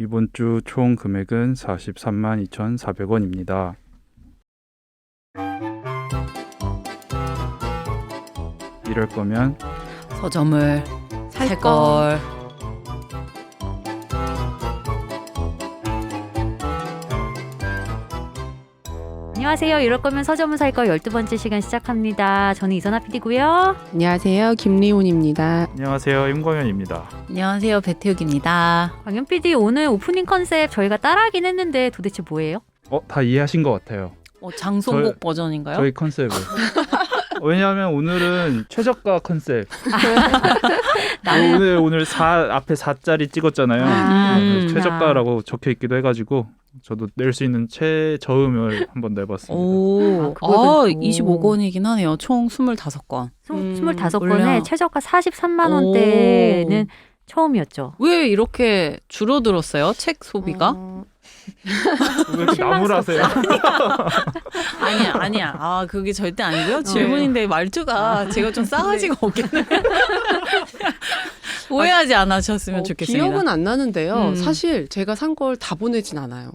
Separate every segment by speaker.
Speaker 1: 이번 주 총 금액은 43만 2,400원입니다. 이럴 거면
Speaker 2: 서점을 살걸.
Speaker 3: 안녕하세요. 이럴 거면 서점을 살 거 12번째 시간 시작합니다. 저는 이선아 PD고요.
Speaker 4: 안녕하세요. 김리훈입니다.
Speaker 1: 안녕하세요. 임광현입니다.
Speaker 2: 안녕하세요. 배태욱입니다.
Speaker 3: 광현 PD 오늘 오프닝 컨셉 저희가 따라하긴 했는데 도대체 뭐예요?
Speaker 1: 다 이해하신 것 같아요.
Speaker 2: 장송곡 버전인가요?
Speaker 1: 저희 컨셉을. 왜냐하면 오늘은 최저가 컨셉. 오늘 앞에 4짜리 찍었잖아요. 최저가라고 적혀 있기도 해가지고 저도 낼 수 있는 최저음을 한번 내봤습니다.
Speaker 2: 오,
Speaker 3: 그거도
Speaker 2: 25권이긴 하네요. 총 25권.
Speaker 3: 25권에 최저가 43만 원대는 처음이었죠.
Speaker 2: 왜 이렇게 줄어들었어요? 책 소비가?
Speaker 1: 왜 이렇게 나무라세요?
Speaker 2: 아니야. 그게 절대 아니고요. 질문인데 말투가 제가 좀 싸가지가 없겠네요. 오해하지 않으셨으면 좋겠습니다.
Speaker 4: 기억은 안 나는데요. 사실 제가 산 걸 다 보내진 않아요.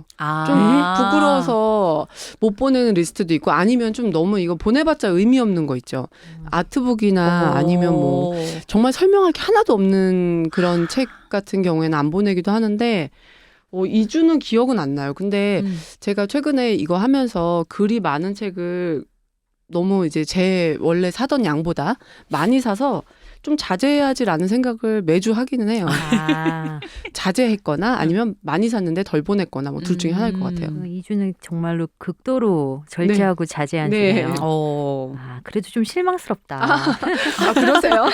Speaker 4: 좀 부끄러워서 못 보내는 리스트도 있고 아니면 좀 너무 이거 보내봤자 의미 없는 거 있죠. 아트북이나 아니면 뭐 정말 설명할 게 하나도 없는 그런 책 같은 경우에는 안 보내기도 하는데 2주는 기억은 안 나요. 근데 제가 최근에 이거 하면서 글이 많은 책을 너무 이제 제 원래 사던 양보다 많이 사서 좀 자제해야지라는 생각을 매주 하기는 해요. 자제했거나 아니면 많이 샀는데 덜 보냈거나 뭐 둘 중에 하나일 것 같아요.
Speaker 3: 2주는 정말로 극도로 절제하고 자제한 주네요. 그래도 좀 실망스럽다.
Speaker 4: 그러세요?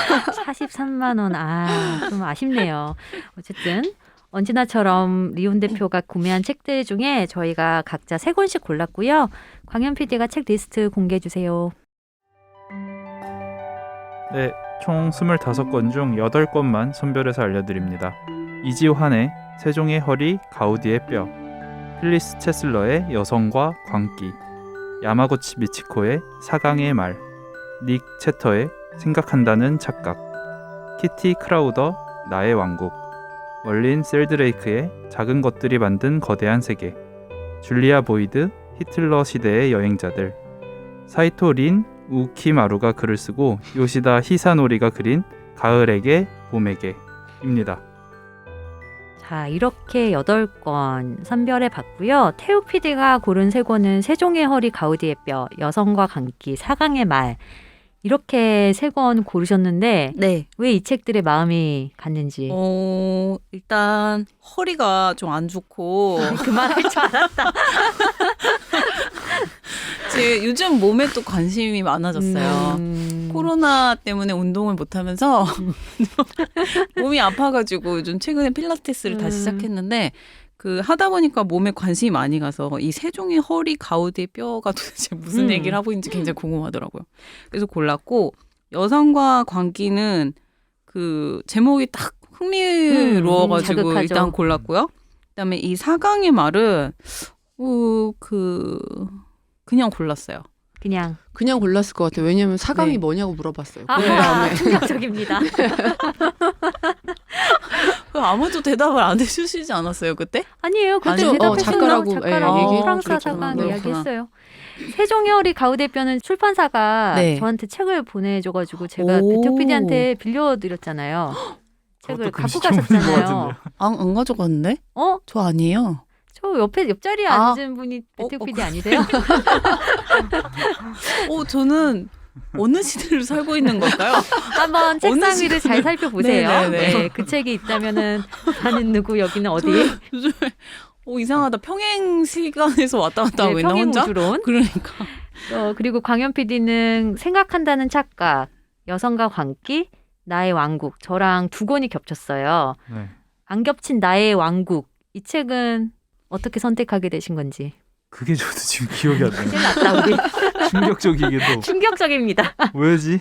Speaker 3: 43만 원. 좀 아쉽네요. 어쨌든 언제나처럼 리온 대표가 구매한 책들 중에 저희가 각자 3권씩 골랐고요. 광현 PD가 책 리스트 공개해 주세요.
Speaker 1: 네, 총 25권 중 8권만 선별해서 알려드립니다. 이지환의 세종의 허리 가우디의 뼈, 필리스 채슬러의 여성과 광기, 야마구치 미치코의 사강의 말, 닉 채터의 생각한다는 착각, 키티 크라우더 나의 왕국, 멀린 셀드레이크의 작은 것들이 만든 거대한 세계, 줄리아 보이드 히틀러 시대의 여행자들, 사이토 린 우키마루가 글을 쓰고 요시다 히사노리가 그린 가을에게 봄에게입니다.
Speaker 3: 자, 이렇게 8권 선별해 봤고요. 태욱 PD가 고른 3권은 세종의 허리 가우디의 뼈, 여성과 광기, 사강의 말 이렇게 3권 고르셨는데
Speaker 2: 네.
Speaker 3: 왜 이 책들의 마음이 갔는지.
Speaker 2: 일단 허리가 좀 안 좋고
Speaker 3: 그만할 줄 알았다.
Speaker 2: 제 요즘 몸에 또 관심이 많아졌어요. 코로나 때문에 운동을 못하면서 몸이 아파가지고 요즘 최근에 필라테스를 다시 시작했는데 하다 보니까 몸에 관심이 많이 가서 이 세종의 허리 가우디의 뼈가 도대체 무슨 얘기를 하고 있는지 굉장히 궁금하더라고요. 그래서 골랐고 여성과 광기는 제목이 딱 흥미로워가지고
Speaker 3: 자극하죠.
Speaker 2: 일단 골랐고요. 그다음에 이 사강의 말은 그냥 골랐어요.
Speaker 4: 그냥 골랐을 것 같아요. 왜냐하면 사강이
Speaker 2: 네.
Speaker 4: 뭐냐고 물어봤어요. 그 다음에
Speaker 3: 충격적입니다.
Speaker 2: 아무도 대답을 안 해주시지 않았어요 그때?
Speaker 3: 아니에요. 그때
Speaker 2: 아니요.
Speaker 3: 대답했어요.
Speaker 4: 작가라고
Speaker 2: 얘기해
Speaker 3: 프랑스
Speaker 4: 그렇죠.
Speaker 3: 사강
Speaker 4: 네.
Speaker 3: 이야기했어요. 세종의 허리 가우디의 뼈는 출판사가
Speaker 2: 네.
Speaker 3: 저한테 책을 보내줘가지고 제가 배태욱 PD한테 빌려드렸잖아요. 책을 갖고 가셨잖아요.
Speaker 2: 안 가져갔는데? 저 아니에요.
Speaker 3: 저 옆자리에 앉은 분이 배태욱 PD 아니세요?
Speaker 2: 저는 어느 시대를 살고 있는 걸까요?
Speaker 3: 한번 책상 위를 잘 살펴보세요.
Speaker 2: 네네네.
Speaker 3: 네, 그 책이 있다면은 나는 누구 여기는 어디?
Speaker 2: 요즘에 이상하다. 평행 시간에서 왔다 갔다 하고 있나 혼자?
Speaker 3: 평행우주론.
Speaker 2: 그러니까.
Speaker 3: 그리고 광현 PD는 생각한다는 착각, 여성과 광기, 나의 왕국. 저랑 2권이 겹쳤어요.
Speaker 1: 네.
Speaker 3: 안 겹친 나의 왕국. 이 책은 어떻게 선택하게 되신 건지.
Speaker 1: 그게 저도 지금 기억이 안 나요.
Speaker 3: 큰일 났다 우리.
Speaker 1: 충격적이게도.
Speaker 3: 충격적입니다.
Speaker 1: 왜지?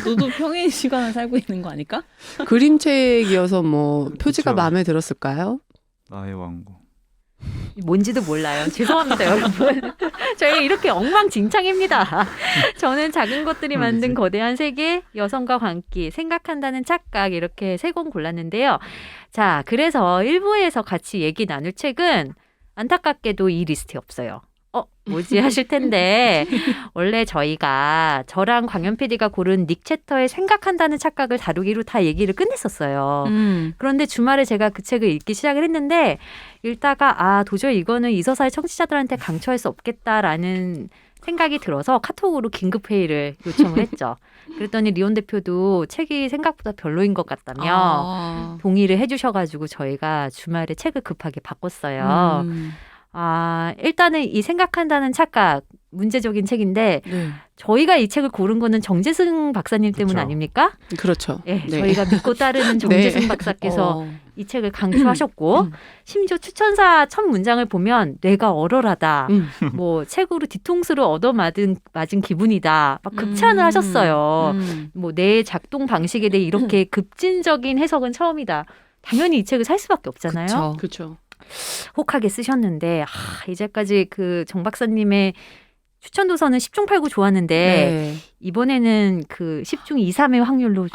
Speaker 2: 너도 평행 시간을 살고 있는 거 아닐까?
Speaker 4: 그림책이어서 뭐 표지가
Speaker 1: 그쵸.
Speaker 4: 마음에 들었을까요?
Speaker 1: 나의 왕국.
Speaker 3: 뭔지도 몰라요. 죄송합니다, 여러분. 저희가 이렇게 엉망진창입니다. 저는 작은 것들이 만든 거대한 세계, 여성과 광기, 생각한다는 착각 이렇게 3권 골랐는데요. 자, 그래서 1부에서 같이 얘기 나눌 책은 안타깝게도 이 리스트에 없어요. 뭐지 하실 텐데 원래 저랑 광현 PD가 고른 닉 채터의 생각한다는 착각을 다루기로 다 얘기를 끝냈었어요. 그런데 주말에 제가 그 책을 읽기 시작을 했는데 읽다가 도저히 이거는 이서사의 청취자들한테 강추할 수 없겠다라는 생각이 들어서 카톡으로 긴급회의를 요청을 했죠. 그랬더니 리온 대표도 책이 생각보다 별로인 것 같다며 동의를 해주셔가지고 저희가 주말에 책을 급하게 바꿨어요. 일단은 이 생각한다는 착각 문제적인 책인데
Speaker 2: 네.
Speaker 3: 저희가 이 책을 고른 거는 정재승 박사님 때문 아닙니까?
Speaker 4: 그렇죠.
Speaker 3: 네,
Speaker 4: 네.
Speaker 3: 저희가 믿고 따르는 정재승 박사께서 이 책을 강추하셨고 심지어 추천사 첫 문장을 보면 내가 얼얼하다. 뭐 책으로 뒤통수를 얻어맞은 기분이다. 막 극찬을 하셨어요. 뭐 내 작동 방식에 대해 이렇게 급진적인 해석은 처음이다. 당연히 이 책을 살 수밖에 없잖아요.
Speaker 4: 그렇죠.
Speaker 3: 혹하게 쓰셨는데 이제까지 그 정 박사님의 추천 도서는 10중 8구 좋았는데
Speaker 2: 네.
Speaker 3: 이번에는 그 10중 2, 3의 확률로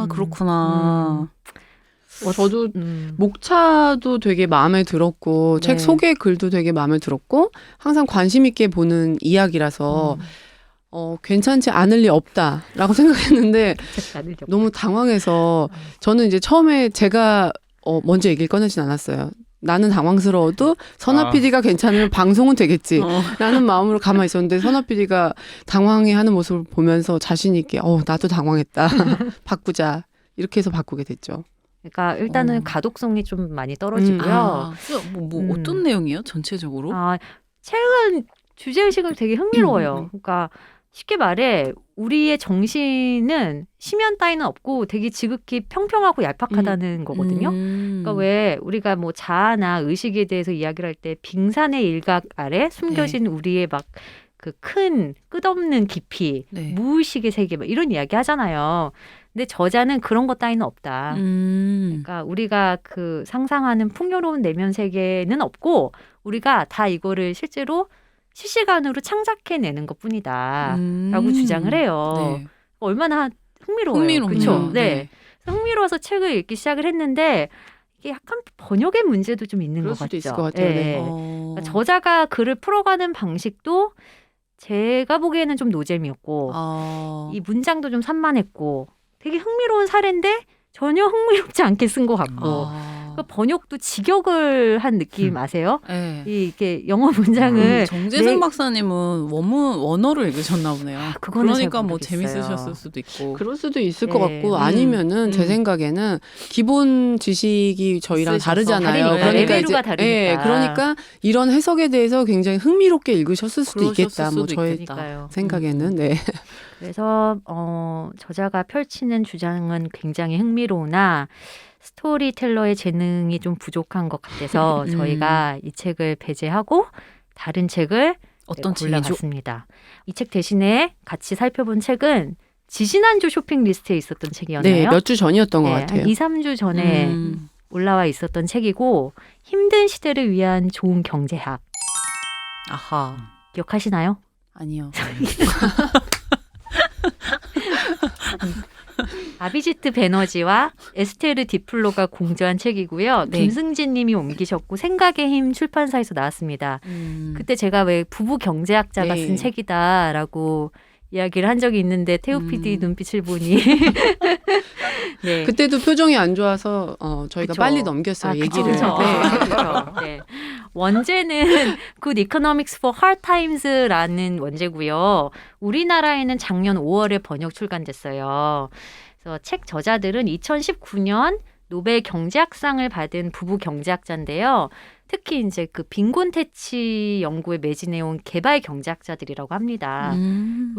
Speaker 2: 그렇구나.
Speaker 4: 저도 목차도 되게 마음에 들었고
Speaker 2: 네.
Speaker 4: 책 소개 글도 되게 마음에 들었고 항상 관심 있게 보는 이야기라서 괜찮지 않을 리 없다라고 생각했는데 너무 당황해서 저는 이제 처음에 제가 먼저 얘기를 꺼내진 않았어요. 나는 당황스러워도 선아 PD가 괜찮으면 방송은 되겠지 라는 마음으로 가만히 있었는데 선아 PD가 당황해하는 모습을 보면서 자신 있게 나도 당황했다. 바꾸자. 이렇게 해서 바꾸게 됐죠.
Speaker 3: 그러니까 일단은 가독성이 좀 많이 떨어지고요.
Speaker 2: 어떤 내용이에요? 전체적으로?
Speaker 3: 책은 주제의식은 되게 흥미로워요. 그러니까 쉽게 말해 우리의 정신은 심연 따위는 없고 되게 지극히 평평하고 얄팍하다는 거거든요. 그러니까 왜 우리가 뭐 자아나 의식에 대해서 이야기를 할 때 빙산의 일각 아래 숨겨진 우리의 막 그 큰 끝없는 깊이, 무의식의 세계 막 이런 이야기 하잖아요. 근데 저자는 그런 것 따위는 없다. 그러니까 우리가 그 상상하는 풍요로운 내면 세계는 없고 우리가 다 이거를 실제로 실시간으로 창작해내는 것뿐이다 라고 주장을 해요.
Speaker 2: 네.
Speaker 3: 얼마나 흥미로워요. 그렇죠? 네. 흥미로워서 책을 읽기 시작을 했는데 이게 약간 번역의 문제도 좀 있는 것 같죠.
Speaker 4: 그럴 수도 있을 것 같아요. 네.
Speaker 3: 그러니까 저자가 글을 풀어가는 방식도 제가 보기에는 좀 노잼이었고 이 문장도 좀 산만했고 되게 흥미로운 사례인데 전혀 흥미롭지 않게 쓴 것 같고 그러니까 번역도 직역을 한 느낌 아세요?
Speaker 2: 네.
Speaker 3: 이게 영어 문장을
Speaker 2: 정재승 박사님은 원어를 읽으셨나 보네요. 그러니까 뭐 재밌으셨을 수도 있고.
Speaker 4: 그럴 수도 있을 것 같고 아니면은 제 생각에는 기본 지식이 저희랑 다르잖아요.
Speaker 3: 그러니까 레벨루가 다르니까.
Speaker 4: 그러니까 이런 해석에 대해서 굉장히 흥미롭게 읽으셨을 수도 있겠다. 뭐 저의
Speaker 3: 있겠다.
Speaker 4: 생각에는 네.
Speaker 3: 그래서 저자가 펼치는 주장은 굉장히 흥미로우나 스토리텔러의 재능이 좀 부족한 것 같아서 저희가 이 책을 배제하고 다른 책을
Speaker 2: 어떤
Speaker 3: 골라봤습니다. 이 책 대신에 같이 살펴본 책은 지지난주 쇼핑 리스트에 있었던 책이었나요?
Speaker 4: 네, 몇 주 전이었던 것 같아요.
Speaker 3: 한 2, 3주 전에 올라와 있었던 책이고 힘든 시대를 위한 좋은 경제학.
Speaker 2: 아하.
Speaker 3: 기억하시나요?
Speaker 2: 아니요.
Speaker 3: 아비지트 베너지와 에스테르 디플로가 공저한 책이고요. 김승진 님이 옮기셨고 생각의 힘 출판사에서 나왔습니다. 그때 제가 왜 부부 경제학자가 쓴 책이다라고 이야기를 한 적이 있는데 태우 PD 눈빛을 보니 네.
Speaker 4: 그때도 표정이 안 좋아서 저희가
Speaker 3: 그쵸.
Speaker 4: 빨리 넘겼어요. 얘기를.
Speaker 3: 그쵸. 네. 원제는 Good Economics for Hard Times라는 원제고요. 우리나라에는 작년 5월에 번역 출간됐어요. 그래서 책 저자들은 2019년 노벨 경제학상을 받은 부부 경제학자인데요. 특히 이제 그 빈곤 퇴치 연구에 매진해온 개발 경제학자들이라고 합니다.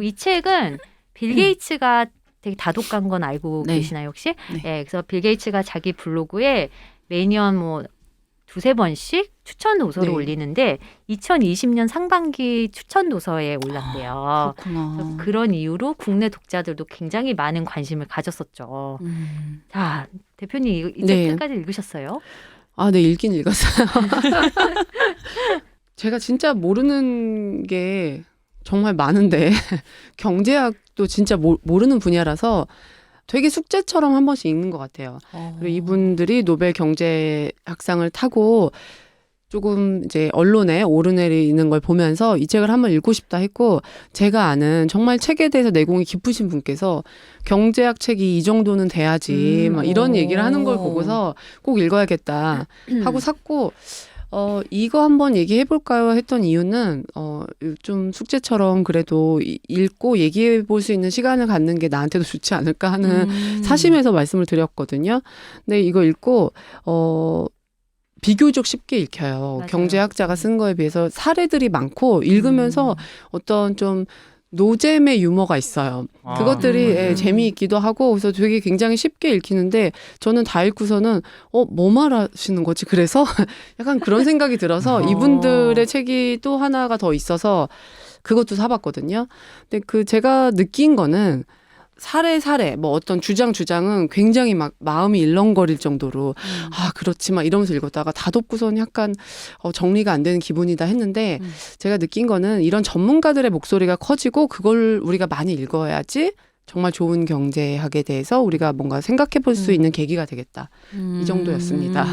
Speaker 3: 이 책은 빌 게이츠가 되게 다독한 건 알고 계시나요 혹시? 네. 그래서 빌 게이츠가 자기 블로그에 매년 뭐 두세 번씩 추천 도서를 올리는데 2020년 상반기 추천 도서에 올랐대요.
Speaker 2: 그렇구나.
Speaker 3: 그런 이유로 국내 독자들도 굉장히 많은 관심을 가졌었죠. 자, 대표님 이 책 끝까지 읽으셨어요?
Speaker 4: 네, 읽긴 읽었어요. 제가 진짜 모르는 게 정말 많은데 경제학도 진짜 모르는 분야라서 되게 숙제처럼 한 번씩 읽는 것 같아요. 그리고 이분들이 노벨 경제학상을 타고 조금 이제 언론에 오르내리는 걸 보면서 이 책을 한번 읽고 싶다 했고, 제가 아는 정말 책에 대해서 내공이 깊으신 분께서 경제학 책이 이 정도는 돼야지 막 이런 얘기를 하는 걸 보고서 꼭 읽어야겠다 하고 샀고, 이거 한번 얘기해 볼까요 했던 이유는 좀 숙제처럼 그래도 읽고 얘기해 볼 수 있는 시간을 갖는 게 나한테도 좋지 않을까 하는 사심에서 말씀을 드렸거든요. 근데 이거 읽고 비교적 쉽게 읽혀요.
Speaker 3: 맞아요.
Speaker 4: 경제학자가 쓴 거에 비해서 사례들이 많고 읽으면서 어떤 좀 노잼의 유머가 있어요. 그것들이 재미있기도 하고 그래서 되게 굉장히 쉽게 읽히는데 저는 다 읽고서는 뭐 말하시는 거지? 그래서 약간 그런 생각이 들어서 이분들의 책이 또 하나가 더 있어서 그것도 사봤거든요. 근데 제가 느낀 거는 사례 뭐 어떤 주장은 굉장히 막 마음이 일렁거릴 정도로 그렇지 막 이러면서 읽었다가 다 덮고서는 약간 정리가 안 되는 기분이다 했는데 제가 느낀 거는 이런 전문가들의 목소리가 커지고 그걸 우리가 많이 읽어야지 정말 좋은 경제학에 대해서 우리가 뭔가 생각해 볼 수 있는 계기가 되겠다. 이 정도였습니다.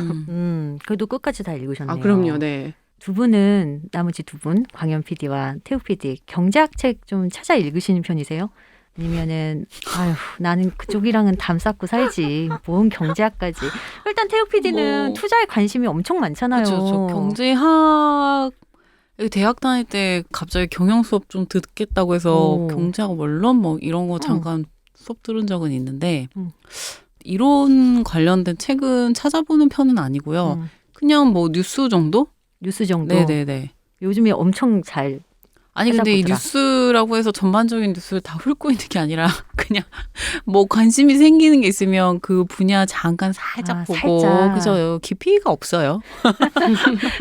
Speaker 3: 그래도 끝까지 다 읽으셨네요.
Speaker 4: 그럼요. 네.
Speaker 3: 두 분은 나머지 두 분, 광현 PD와 태욱 PD 경제학 책 좀 찾아 읽으시는 편이세요? 아니면은 나는 그쪽이랑은 담 쌓고 살지 뭔 경제학까지. 일단 태욱 PD는 투자에 관심이 엄청 많잖아요.
Speaker 2: 그렇죠. 경제학 대학 다닐 때 갑자기 경영 수업 좀 듣겠다고 해서 경제학 원론 뭐 이런 거 잠깐 수업 들은 적은 있는데 이론 관련된 책은 찾아보는 편은 아니고요. 그냥 뭐 뉴스 정도?
Speaker 3: 뉴스 정도?
Speaker 2: 네네네.
Speaker 3: 요즘에 엄청 잘
Speaker 2: 아니 근데 이
Speaker 3: 찾아보더라.
Speaker 2: 뉴스라고 해서 전반적인 뉴스를 다 훑고 있는 게 아니라 그냥 뭐 관심이 생기는 게 있으면 그 분야 잠깐 살짝 보고
Speaker 3: 살짝.
Speaker 2: 그죠. 깊이가 없어요.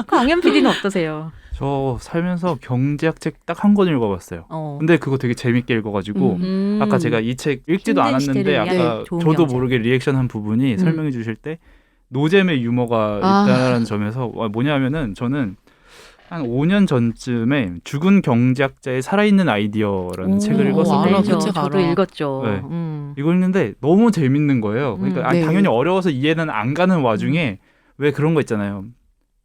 Speaker 3: 광현 PD는 어떠세요?
Speaker 1: 저 살면서 경제학 책 딱 한 권 읽어봤어요. 근데 그거 되게 재밌게 읽어가지고 아까 제가 이 책 읽지도
Speaker 3: 힘든
Speaker 1: 않았는데
Speaker 3: 시대를
Speaker 1: 아까
Speaker 3: 위한 좋은
Speaker 1: 저도
Speaker 3: 경제.
Speaker 1: 모르게 리액션한 부분이 설명해 주실 때 노잼의 유머가 있다는 점에서 뭐냐면은 저는 한 5년 전쯤에 죽은 경제학자의 살아있는 아이디어라는 책을 읽었었거든요.
Speaker 2: 알아, 그 책
Speaker 3: 저도
Speaker 2: 알아.
Speaker 3: 읽었죠.
Speaker 1: 네. 이거 읽는데 너무 재밌는 거예요. 그러니까
Speaker 4: 네.
Speaker 1: 당연히 어려워서 이해는 안 가는 와중에 왜 그런 거 있잖아요.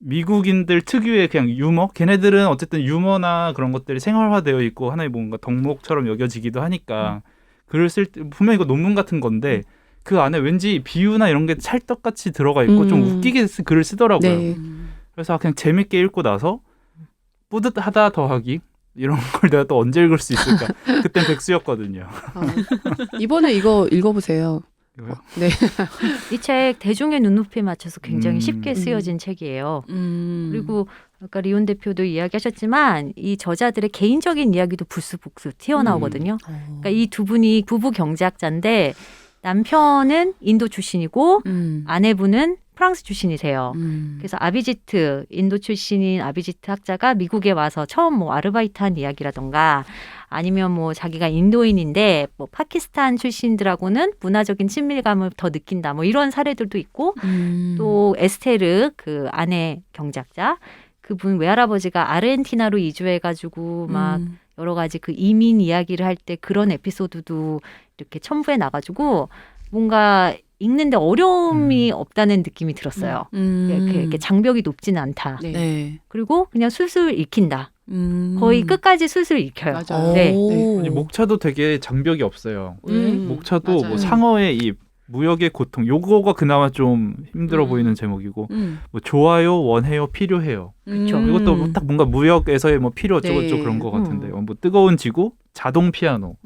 Speaker 1: 미국인들 특유의 그냥 유머? 걔네들은 어쨌든 유머나 그런 것들이 생활화되어 있고 하나의 뭔가 덕목처럼 여겨지기도 하니까 글을 쓸 때 분명히 이거 논문 같은 건데 그 안에 왠지 비유나 이런 게 찰떡같이 들어가 있고 좀 웃기게 글을 쓰더라고요.
Speaker 4: 네.
Speaker 1: 그래서 그냥 재밌게 읽고 나서 뿌듯하다 더하기 이런 걸 내가 또 언제 읽을 수 있을까? 그땐 백수였거든요.
Speaker 4: 이번에 이거 읽어보세요.
Speaker 1: 이거요?
Speaker 4: 네.
Speaker 3: 이 책 대중의 눈높이에 맞춰서 굉장히 쉽게 쓰여진 책이에요. 그리고 아까 리온 대표도 이야기하셨지만 이 저자들의 개인적인 이야기도 불쑥불쑥 튀어나오거든요. 그러니까 이 두 분이 부부 경제학자인데 남편은 인도 출신이고 아내분은 프랑스 출신이세요. 그래서 아비지트, 인도 출신인 아비지트 학자가 미국에 와서 처음 뭐 아르바이트한 이야기라던가 아니면 뭐 자기가 인도인인데 뭐 파키스탄 출신들하고는 문화적인 친밀감을 더 느낀다. 뭐 이런 사례들도 있고 또 에스테르 그 아내 경제학자 그분 외할아버지가 아르헨티나로 이주해가지고 막 여러 가지 그 이민 이야기를 할 때 그런 에피소드도 이렇게 첨부해 나가지고 뭔가 읽는데 어려움이 없다는 느낌이 들었어요. 이렇게 장벽이 높지는 않다.
Speaker 4: 네.
Speaker 2: 네.
Speaker 3: 그리고 그냥 술술 읽힌다. 거의 끝까지 술술 읽혀요.
Speaker 4: 맞아요.
Speaker 3: 네.
Speaker 1: 아니, 목차도 되게 장벽이 없어요. 목차도
Speaker 4: 맞아요.
Speaker 1: 뭐 상어의 입, 무역의 고통 요거가 그나마 좀 힘들어 보이는 제목이고 뭐 좋아요, 원해요, 필요해요.
Speaker 3: 그쵸.
Speaker 1: 이것도 딱 뭔가 무역에서의 뭐 필요 어쩌고저쩌고
Speaker 4: 네.
Speaker 1: 그런 것 같은데 뭐 뜨거운 지구, 자동 피아노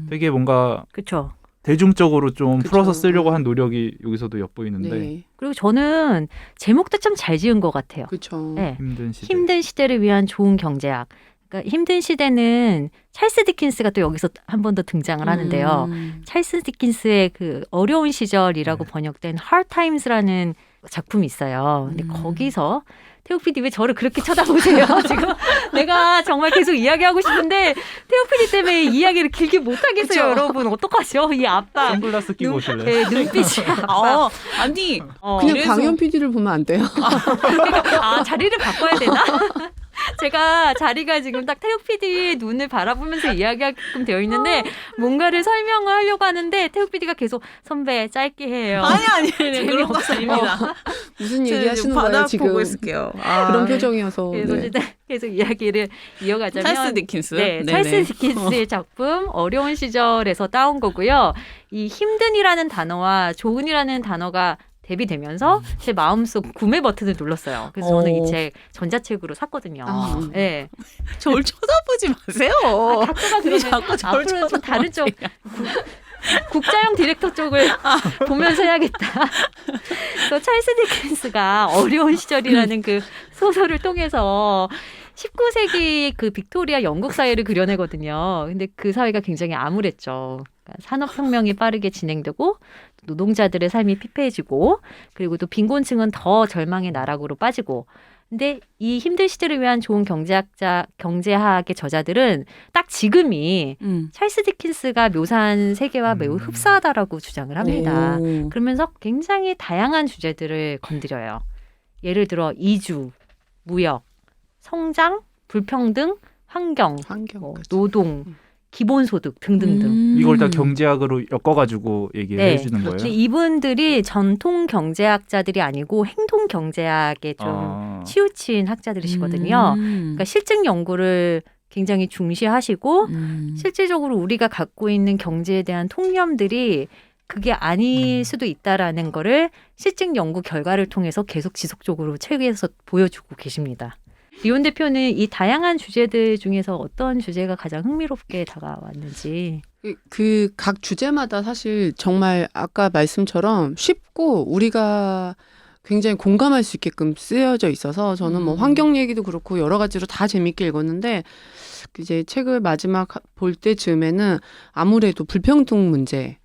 Speaker 1: 되게 뭔가
Speaker 3: 그렇죠.
Speaker 1: 대중적으로 좀
Speaker 4: 그쵸.
Speaker 1: 풀어서 쓰려고 한 노력이 여기서도 엿보이는데
Speaker 4: 네.
Speaker 3: 그리고 저는 제목도 참 잘 지은 것 같아요.
Speaker 4: 그렇죠.
Speaker 3: 네.
Speaker 1: 힘든 시대.
Speaker 3: 힘든 시대를 위한 좋은 경제학. 그러니까 힘든 시대는 찰스 디킨스가 또 여기서 한 번 더 등장을 하는데요. 찰스 디킨스의 그 어려운 시절이라고 번역된 Hard Times라는 작품이 있어요. 근데 거기서 태욱 PD 왜 저를 그렇게 쳐다보세요? 지금 내가 정말 계속 이야기하고 싶은데 태욱 PD 때문에 이야기를 길게 못하겠어요.
Speaker 4: 그쵸?
Speaker 3: 여러분 어떡하죠? 이 아빠
Speaker 1: 선글라스 끼고 오실래요?
Speaker 3: 네, 눈빛이 아빠.
Speaker 2: 아니
Speaker 4: 그냥
Speaker 2: 이래서-
Speaker 4: 광현 PD를 보면 안 돼요.
Speaker 3: 자리를 바꿔야 되나? 제가 자리가 지금 딱 태욱 PD의 눈을 바라보면서 이야기하게끔 되어 있는데 뭔가를 설명을 하려고 하는데 태욱 PD가 계속 선배 짧게 해요.
Speaker 2: 아니 그런 거 아닙니다.
Speaker 4: 무슨
Speaker 2: 저
Speaker 4: 얘기 하시는
Speaker 2: 바닥
Speaker 4: 거예요 지금?
Speaker 2: 보고 있을게요.
Speaker 4: 그런 표정이어서.
Speaker 3: 그래서
Speaker 4: 네.
Speaker 3: 어쨌든 계속 이야기를 이어가자면
Speaker 2: 찰스 디킨스.
Speaker 3: 네,
Speaker 2: 네네.
Speaker 3: 찰스 디킨스의 작품 어려운 시절에서 따온 거고요. 이 힘든이라는 단어와 좋은이라는 단어가 대비되면서 제 마음속 구매 버튼을 눌렀어요. 그래서 저는 이 책 전자책으로 샀거든요. 네.
Speaker 2: 저를 쳐다보지 마세요.
Speaker 3: 작가가 그러면
Speaker 2: 자꾸 저를
Speaker 3: 앞으로는 좀 다른 쪽 국자형 디렉터 쪽을 보면서 해야겠다. 또 찰스 디킨스가 어려운 시절이라는 그 소설을 통해서 19세기 그 빅토리아 영국 사회를 그려내거든요. 근데 그 사회가 굉장히 암울했죠. 그러니까 산업혁명이 빠르게 진행되고 노동자들의 삶이 피폐해지고 그리고 또 빈곤층은 더 절망의 나락으로 빠지고 근데 이 힘든 시대를 위한 좋은 경제학의 저자들은 딱 지금이 찰스 디킨스가 묘사한 세계와 매우 흡사하다라고 주장을 합니다. 그러면서 굉장히 다양한 주제들을 건드려요. 예를 들어 이주, 무역, 성장, 불평등, 환경, 뭐 노동, 기본소득 등등등.
Speaker 1: 이걸 다 경제학으로 엮어가지고 얘기를
Speaker 3: 네.
Speaker 1: 해주는 거예요.
Speaker 3: 근데 이분들이 전통 경제학자들이 아니고 행동 경제학에 좀 치우친 학자들이시거든요. 그러니까 실증 연구를 굉장히 중시하시고 실질적으로 우리가 갖고 있는 경제에 대한 통념들이 그게 아닐 수도 있다라는 거를 실증 연구 결과를 통해서 계속 지속적으로 책에서 보여주고 계십니다. 리온 대표는 이 다양한 주제들 중에서 어떤 주제가 가장 흥미롭게 다가왔는지.
Speaker 4: 그 각 주제마다 사실 정말 아까 말씀처럼 쉽고 우리가 굉장히 공감할 수 있게끔 쓰여져 있어서 저는 뭐 환경 얘기도 그렇고 여러 가지로 다 재밌게 읽었는데 이제 책을 마지막 볼 때쯤에는 아무래도 불평등 문제나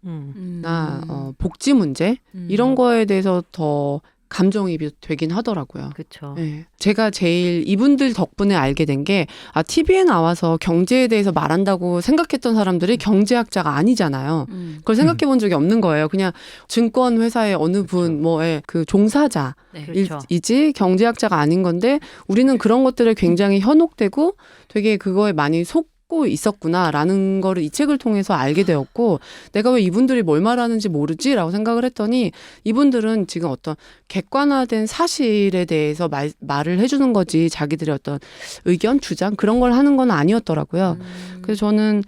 Speaker 4: 복지 문제 이런 거에 대해서 더 감정이입이 되긴 하더라고요.
Speaker 3: 그렇죠.
Speaker 4: 네. 제가 제일 이분들 덕분에 알게 된 게 TV에 나와서 경제에 대해서 말한다고 생각했던 사람들이 경제학자가 아니잖아요. 그걸 생각해 본 적이 없는 거예요. 그냥 증권 회사의 어느 분 뭐의 그 종사자
Speaker 2: 네.
Speaker 3: 그렇죠.
Speaker 4: 이지 경제학자가 아닌 건데 우리는 그런 것들에 굉장히 현혹되고 되게 그거에 많이 속고 있었구나라는 거를 이 책을 통해서 알게 되었고 내가 왜 이분들이 뭘 말하는지 모르지라고 생각을 했더니 이분들은 지금 어떤 객관화된 사실에 대해서 말을 해주는 거지 자기들의 어떤 의견, 주장 그런 걸 하는 건 아니었더라고요. 그래서 저는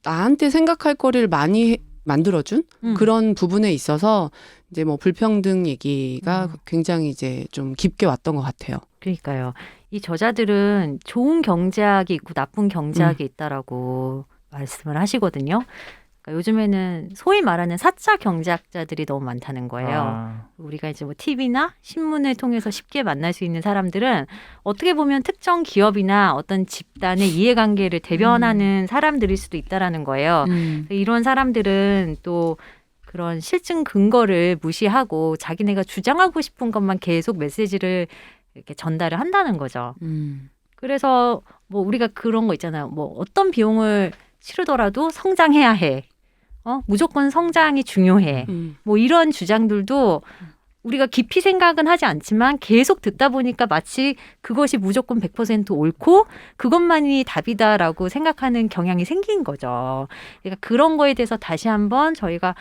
Speaker 4: 나한테 생각할 거리를 많이 만들어준 그런 부분에 있어서 이제 뭐 불평등 얘기가 굉장히 이제 좀 깊게 왔던 것 같아요.
Speaker 3: 그러니까요. 이 저자들은 좋은 경제학이 있고 나쁜 경제학이 있다라고 말씀을 하시거든요. 그러니까 요즘에는 소위 말하는 사차 경제학자들이 너무 많다는 거예요. 우리가 이제 뭐 TV나 신문을 통해서 쉽게 만날 수 있는 사람들은 어떻게 보면 특정 기업이나 어떤 집단의 이해관계를 대변하는 사람들일 수도 있다라는 거예요. 이런 사람들은 또 그런 실증 근거를 무시하고 자기네가 주장하고 싶은 것만 계속 메시지를 이렇게 전달을 한다는 거죠. 그래서 뭐 우리가 그런 거 있잖아요. 뭐 어떤 비용을 치르더라도 성장해야 해. 무조건 성장이 중요해. 뭐 이런 주장들도 우리가 깊이 생각은 하지 않지만 계속 듣다 보니까 마치 그것이 무조건 100% 옳고 그것만이 답이다라고 생각하는 경향이 생긴 거죠. 그러니까 그런 거에 대해서 다시 한번 저희가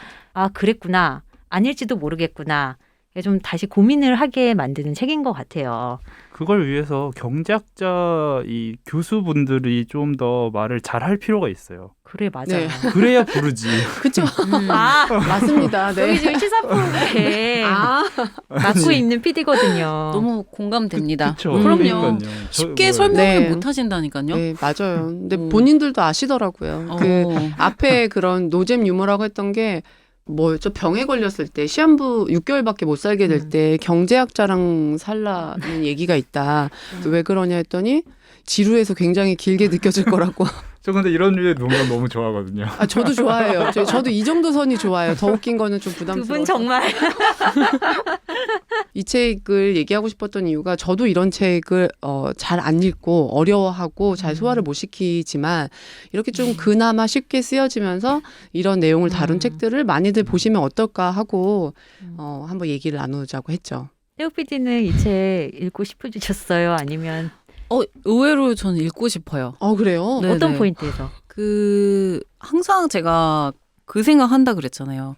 Speaker 3: 그랬구나. 아닐지도 모르겠구나. 좀 다시 고민을 하게 만드는 책인 것 같아요.
Speaker 1: 그걸 위해서 경제학자 이 교수분들이 좀 더 말을 잘할 필요가 있어요.
Speaker 3: 그래 맞아요.
Speaker 4: 네.
Speaker 1: 그래야 부르지.
Speaker 4: 그렇죠. 맞습니다. 네.
Speaker 3: 여기 지금 시사 프로그램에 맡고 있는 PD거든요.
Speaker 2: 너무 공감됩니다.
Speaker 1: 그쵸.
Speaker 2: 그럼요.
Speaker 1: 그러니까요.
Speaker 2: 쉽게
Speaker 1: 저 뭐예요?
Speaker 2: 설명을
Speaker 4: 네.
Speaker 2: 못 하신다니까요.
Speaker 4: 네, 맞아요. 근데 본인들도 아시더라고요. 그 앞에 그런 노잼 유머라고 했던 게 뭐였죠? 병에 걸렸을 때 시한부 6개월밖에 못 살게 될 때 경제학자랑 살라는 얘기가 있다. 왜 그러냐 했더니 지루해서 굉장히 길게 느껴질 거라고.
Speaker 1: 저 근데 이런 류의 농담 너무 좋아하거든요.
Speaker 4: 저도 좋아해요. 저도 이 정도 선이 좋아요. 더 웃긴 거는 좀 부담스러워.
Speaker 3: 두 분 정말
Speaker 4: 이 책을 얘기하고 싶었던 이유가 저도 이런 책을 잘 안 읽고 어려워하고 잘 소화를 못 시키지만 이렇게 좀 그나마 쉽게 쓰여지면서 이런 내용을 다룬 책들을 많이들 보시면 어떨까 하고 한번 얘기를 나누자고 했죠.
Speaker 3: 태욱 PD는 이 책 읽고 싶으셨어요? 아니면
Speaker 2: 의외로 저는 읽고 싶어요.
Speaker 4: 그래요?
Speaker 2: 네.
Speaker 3: 어떤
Speaker 2: 네네.
Speaker 3: 포인트에서?
Speaker 2: 항상 제가 그 생각한다 그랬잖아요.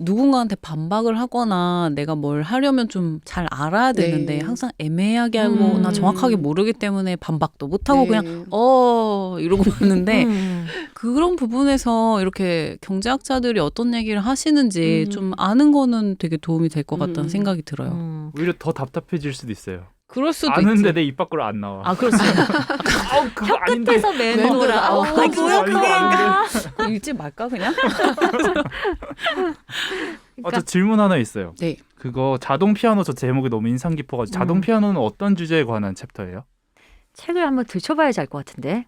Speaker 2: 누군가한테 반박을 하거나 내가 뭘 하려면 좀 잘 알아야 되는데
Speaker 4: 네.
Speaker 2: 항상 애매하게 하거나 정확하게 모르기 때문에 반박도 못하고
Speaker 4: 네.
Speaker 2: 그냥 이러고 있는데 그런 부분에서 이렇게 경제학자들이 어떤 얘기를 하시는지 좀 아는 거는 되게 도움이 될 것 같다는 생각이 들어요.
Speaker 1: 오히려 더 답답해질 수도 있어요.
Speaker 2: 그럴 수도
Speaker 1: 아는데
Speaker 2: 있지.
Speaker 1: 내 입 밖으로 안 나와.
Speaker 2: 아, 그렇죠.
Speaker 1: 그거 아닌데.
Speaker 3: 끝에서 맴돌아.
Speaker 1: 뭐야, 그거
Speaker 2: 읽지 말까 그냥?
Speaker 1: 저 질문 하나 있어요.
Speaker 4: 네.
Speaker 1: 그거 자동 피아노 저 제목이 너무 인상 깊어가지고 자동 피아노는 어떤 주제에 관한 챕터예요?
Speaker 3: 책을 한번 들춰봐야지 알 것 같은데.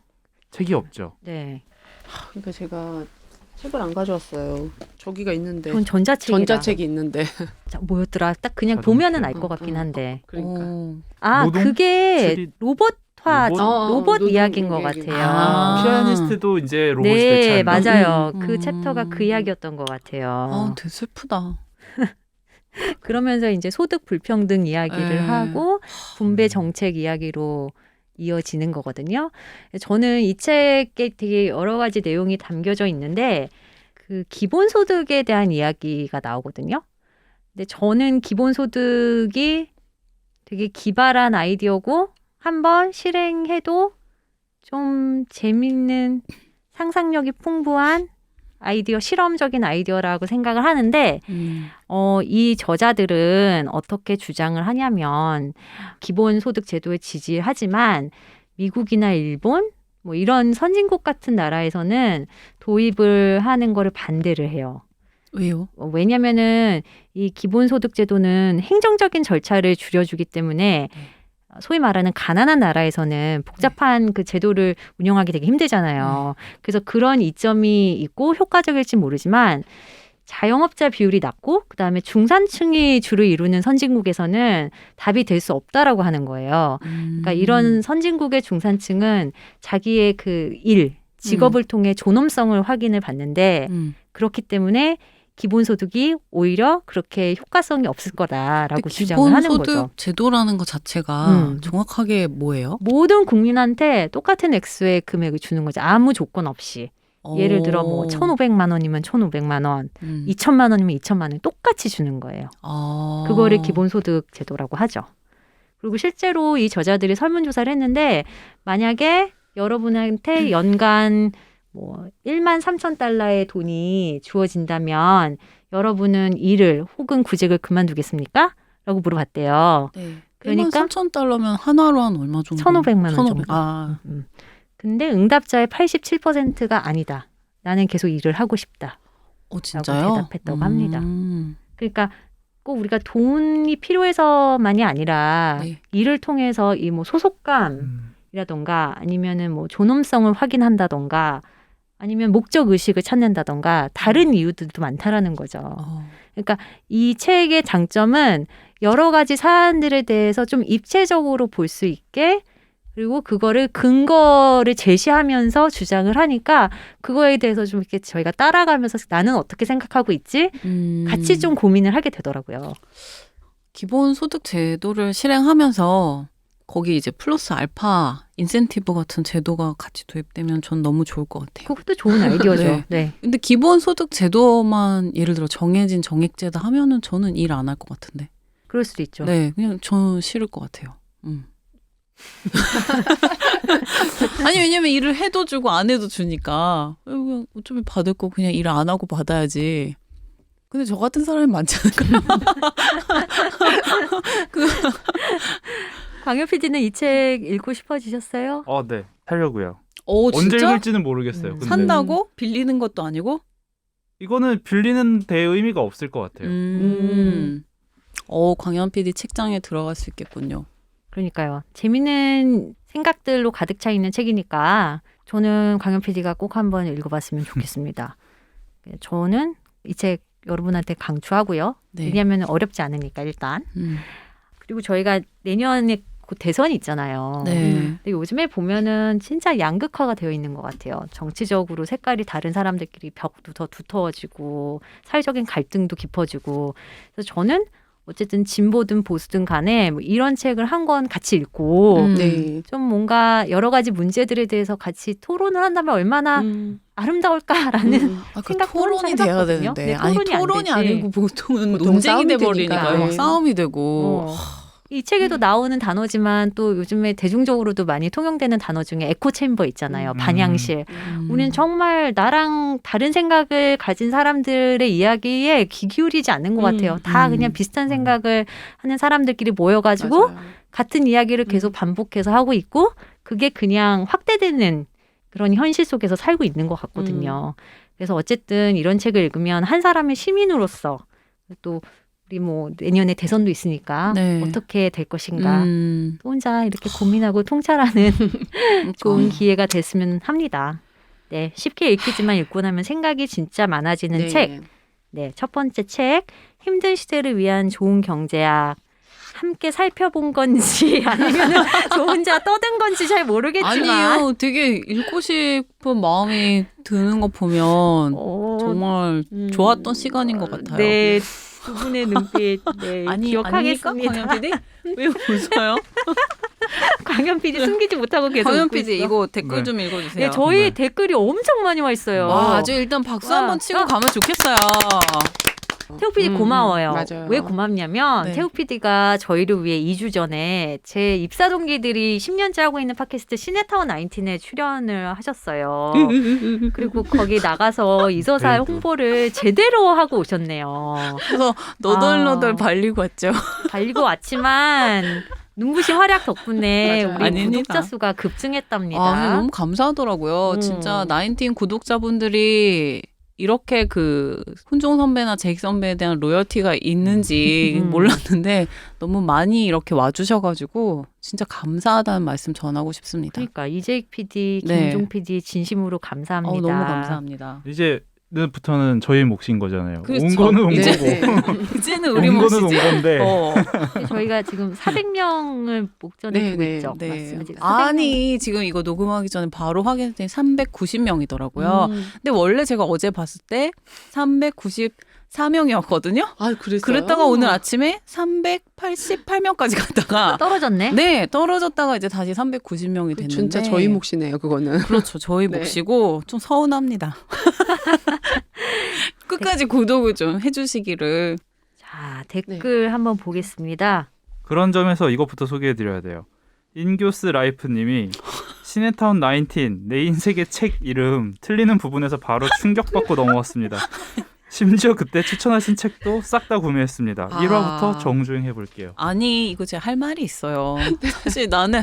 Speaker 1: 책이 없죠.
Speaker 3: 네.
Speaker 4: 그러니까 제가 책을 안 가져왔어요. 저기가 있는데.
Speaker 3: 그건 전자책이라.
Speaker 4: 전자책이 있는데.
Speaker 3: 자, 뭐였더라? 딱 그냥
Speaker 1: 자동
Speaker 3: 보면은
Speaker 1: 피아노.
Speaker 3: 알 것 같긴 한데.
Speaker 4: 그러니까.
Speaker 1: 노동?
Speaker 3: 그게
Speaker 1: 책이-
Speaker 3: 로봇화,
Speaker 1: 로봇?
Speaker 3: 로봇
Speaker 4: 노동
Speaker 3: 이야기인 것
Speaker 4: 이야기.
Speaker 3: 같아요.
Speaker 1: 피아니스트도 이제 로봇이
Speaker 3: 네,
Speaker 1: 대체한다.
Speaker 3: 맞아요.
Speaker 2: 음.
Speaker 3: 그 챕터가 그 이야기였던 것 같아요.
Speaker 2: 되게 슬프다.
Speaker 3: 그러면서 이제 소득 불평등 이야기를
Speaker 2: 네.
Speaker 3: 하고 분배 정책 이야기로 이어지는 거거든요. 저는 이 책에 되게 여러 가지 내용이 담겨져 있는데 그 기본소득에 대한 이야기가 나오거든요. 근데 저는 기본소득이 되게 기발한 아이디어고 한번 실행해도 좀 재밌는 상상력이 풍부한 아이디어, 실험적인 아이디어라고 생각을 하는데 이 저자들은 어떻게 주장을 하냐면 기본소득 제도에 지지하지만 미국이나 일본 뭐 이런 선진국 같은 나라에서는 도입을 하는 거를 반대를 해요.
Speaker 2: 왜요?
Speaker 3: 왜냐면은 이 기본소득 제도는 행정적인 절차를 줄여주기 때문에 소위 말하는 가난한 나라에서는 복잡한 그 제도를 운영하기 되게 힘들잖아요. 그래서 그런 이점이 있고 효과적일지 모르지만 자영업자 비율이 낮고 그다음에 중산층이 주를 이루는 선진국에서는 답이 될 수 없다라고 하는 거예요. 그러니까 이런 선진국의 중산층은 자기의 그 직업을 통해 존엄성을 확인을 받는데 그렇기 때문에 기본소득이 오히려 그렇게 효과성이 없을 거다라고 주장을 하는 거죠.
Speaker 2: 기본소득 제도라는 것 자체가 정확하게 뭐예요?
Speaker 3: 모든 국민한테 똑같은 액수의 금액을 주는 거죠. 아무 조건 없이. 예를 들어 뭐 1,500만 원이면 1,500만 원, 2,000만 원이면 2,000만 원 똑같이 주는 거예요. 그거를 기본소득 제도라고 하죠. 그리고 실제로 이 저자들이 설문조사를 했는데 만약에 여러분한테 연간 뭐 1만 3천 달러의 돈이 주어진다면 여러분은 일을 혹은 구직을 그만두겠습니까? 라고 물어봤대요.
Speaker 2: 네.
Speaker 3: 그러니까
Speaker 2: 3,000달러면 하나로 한 얼마 정도?
Speaker 3: 1,500만 원
Speaker 2: 1,500.
Speaker 3: 정도. 근데 응답자의 87%가 아니다. 나는 계속 일을 하고 싶다.
Speaker 2: 진짜요?
Speaker 3: 대답했다고 합니다. 그러니까 꼭 우리가 돈이 필요해서만이 아니라 일을 통해서 이 뭐 소속감이라던가 아니면은 뭐 존엄성을 확인한다던가 아니면 목적 의식을 찾는다던가 다른 이유들도 많다라는 거죠. 그러니까 이 책의 장점은 여러 가지 사안들에 대해서 좀 입체적으로 볼 수 있게 그리고 그거를 근거를 제시하면서 주장을 하니까 그거에 대해서 좀 이렇게 저희가 따라가면서 나는 어떻게 생각하고 있지? 같이 좀 고민을 하게 되더라고요.
Speaker 2: 기본소득 제도를 실행하면서 거기 이제 플러스 알파 인센티브 같은 제도가 같이 도입되면 전 너무 좋을 것 같아요.
Speaker 3: 그것도 좋은 아이디어죠.
Speaker 2: 네.
Speaker 3: 네.
Speaker 2: 근데 기본소득 제도만 예를 들어 정해진 정액제다 하면은 저는 일 안 할 것 같은데.
Speaker 3: 그럴 수도 있죠.
Speaker 2: 네, 그냥 저는 싫을 것 같아요. 아니 왜냐면 일을 해도 주고 안 해도 주니까 그냥 어차피 받을 거 그냥 일 안 하고 받아야지. 근데 저 같은 사람이 많지 않을까요?
Speaker 3: 광현 PD는 이 책 읽고 싶어지셨어요?
Speaker 1: 네. 하려고요.
Speaker 2: 진짜?
Speaker 1: 언제 읽을지는 모르겠어요. 근데
Speaker 2: 산다고? 빌리는 것도 아니고?
Speaker 1: 이거는 빌리는 데 의미가 없을 것 같아요.
Speaker 2: 광현 PD 책장에 들어갈 수 있겠군요.
Speaker 3: 그러니까요. 재밌는 생각들로 가득 차 있는 책이니까 저는 광현 PD가 꼭 한번 읽어봤으면 좋겠습니다. 저는 이 책 여러분한테 강추하고요.
Speaker 2: 네.
Speaker 3: 왜냐하면 어렵지 않으니까 일단. 그리고 저희가 내년에 곧 대선이 있잖아요.
Speaker 2: 네.
Speaker 3: 근데 요즘에 보면은 진짜 양극화가 되어 있는 것 같아요. 정치적으로 색깔이 다른 사람들끼리 벽도 더 두터워지고 사회적인 갈등도 깊어지고. 그래서 저는 어쨌든 진보든 보수든 간에 뭐 이런 책을 한 권 같이 읽고
Speaker 4: 네.
Speaker 3: 좀 뭔가 여러 가지 문제들에 대해서 같이 토론을 한다면 얼마나 아름다울까라는
Speaker 2: 아, 그
Speaker 3: 생각도
Speaker 2: 토론이
Speaker 3: 항상
Speaker 2: 돼야
Speaker 3: 해봤거든요.
Speaker 2: 되는데
Speaker 3: 네,
Speaker 2: 아니
Speaker 3: 토론이 안
Speaker 2: 토론이
Speaker 3: 되지.
Speaker 2: 아니고 보통은
Speaker 4: 보통
Speaker 2: 논쟁이
Speaker 4: 싸움이
Speaker 2: 돼버리니까
Speaker 4: 되니까.
Speaker 2: 막 싸움이 되고
Speaker 3: 이 책에도 나오는 단어지만 또 요즘에 대중적으로도 많이 통용되는 단어 중에 에코 챔버 있잖아요. 반향실. 우리는 정말 나랑 다른 생각을 가진 사람들의 이야기에 귀 기울이지 않는 것 같아요. 다 그냥 비슷한 생각을 하는 사람들끼리 모여가지고
Speaker 4: 맞아요.
Speaker 3: 같은 이야기를 계속 반복해서 하고 있고 그게 그냥 확대되는 그런 현실 속에서 살고 있는 것 같거든요. 그래서 어쨌든 이런 책을 읽으면 한 사람의 시민으로서 또 우리 뭐 내년에 대선도 있으니까
Speaker 2: 네.
Speaker 3: 어떻게 될 것인가 또 혼자 이렇게 고민하고 통찰하는 좋은 기회가 됐으면 합니다. 네, 쉽게 읽히지만 읽고 나면 생각이 진짜 많아지는
Speaker 4: 네.
Speaker 3: 책. 네, 첫 번째 책 힘든 시대를 위한 좋은 경제학. 함께 살펴본 건지 아니면 저 혼자 떠든 건지 잘 모르겠지만
Speaker 2: 아니요, 되게 읽고 싶은 마음이 드는 거 보면 정말 좋았던 시간인 것 같아요.
Speaker 3: 네, 두 분의 눈빛 네, 기억하겠습니다.
Speaker 2: 아닙니까? 광현 PD? 왜 웃어요?
Speaker 3: 광현 PD 숨기지 못하고 계속
Speaker 2: 광현
Speaker 3: 웃고
Speaker 2: PD
Speaker 3: 있어.
Speaker 2: 이거 댓글
Speaker 1: 네.
Speaker 2: 좀 읽어주세요.
Speaker 3: 네, 저희
Speaker 1: 네.
Speaker 3: 댓글이 엄청 많이 와 있어요.
Speaker 2: 와, 아주 일단 박수 한번 치고 가면 좋겠어요.
Speaker 3: 태욱 PD 고마워요.
Speaker 4: 맞아요.
Speaker 3: 왜 고맙냐면
Speaker 2: 네.
Speaker 3: 태욱 PD가 저희를 위해 2주 전에 제 입사 동기들이 10년째 하고 있는 팟캐스트 시네타운 19에 출연을 하셨어요. 그리고 거기 나가서 이서사의
Speaker 1: 그래도.
Speaker 3: 홍보를 제대로 하고 오셨네요.
Speaker 2: 그래서 너덜너덜
Speaker 3: 아.
Speaker 2: 발리고 왔죠.
Speaker 3: 달리고 왔지만 눈부신 활약 덕분에
Speaker 4: 맞아요.
Speaker 3: 우리
Speaker 2: 아닙니다.
Speaker 3: 구독자 수가 급증했답니다.
Speaker 2: 아, 근데 너무 감사하더라고요. 진짜 나인틴 구독자분들이 이렇게 그 훈종 선배나 제익 선배에 대한 로열티가 있는지 몰랐는데 너무 많이 이렇게 와주셔가지고 진짜 감사하다는 말씀 전하고 싶습니다.
Speaker 3: 그러니까 이재익 PD,
Speaker 2: 네.
Speaker 3: 김종 PD 진심으로 감사합니다.
Speaker 2: 너무 감사합니다.
Speaker 1: 이제부터는 저희 몫인 거잖아요.
Speaker 2: 그렇죠.
Speaker 1: 온 거는 온
Speaker 2: 네.
Speaker 1: 거고
Speaker 2: 이제는 우리
Speaker 1: 온 거는
Speaker 2: 몫이지.
Speaker 1: 온 건데
Speaker 3: 저희가 지금 400명을 목전에
Speaker 4: 네,
Speaker 3: 두고
Speaker 4: 네.
Speaker 3: 있죠.
Speaker 2: 네.
Speaker 3: 맞습니다. 400명.
Speaker 2: 아니 지금 이거 녹음하기 전에 바로 확인했더니 390명이더라고요. 근데 원래 제가 어제 봤을 때 394명이었거든요.
Speaker 4: 아, 그랬어요?
Speaker 2: 그랬다가 오늘 아침에 388명까지 갔다가
Speaker 3: 떨어졌네.
Speaker 2: 네 떨어졌다가 이제 다시 390명이 됐는데
Speaker 4: 진짜 저희 몫이네요, 그거는.
Speaker 2: 그렇죠 저희
Speaker 4: 네.
Speaker 2: 몫이고 좀 서운합니다. 끝까지 구독을 좀 해주시기를.
Speaker 3: 자, 댓글 한번 보겠습니다.
Speaker 1: 그런 점에서 이것부터 소개해드려야 돼요. 인교스 라이프님이 시네타운 19 내 인생의 책 이름 틀리는 부분에서 바로 충격받고 넘어왔습니다. 심지어 그때 추천하신 책도 싹 다 구매했습니다.
Speaker 2: 아.
Speaker 1: 1화부터 정주행 해볼게요.
Speaker 2: 아니 이거 제가 할 말이 있어요. 사실 나는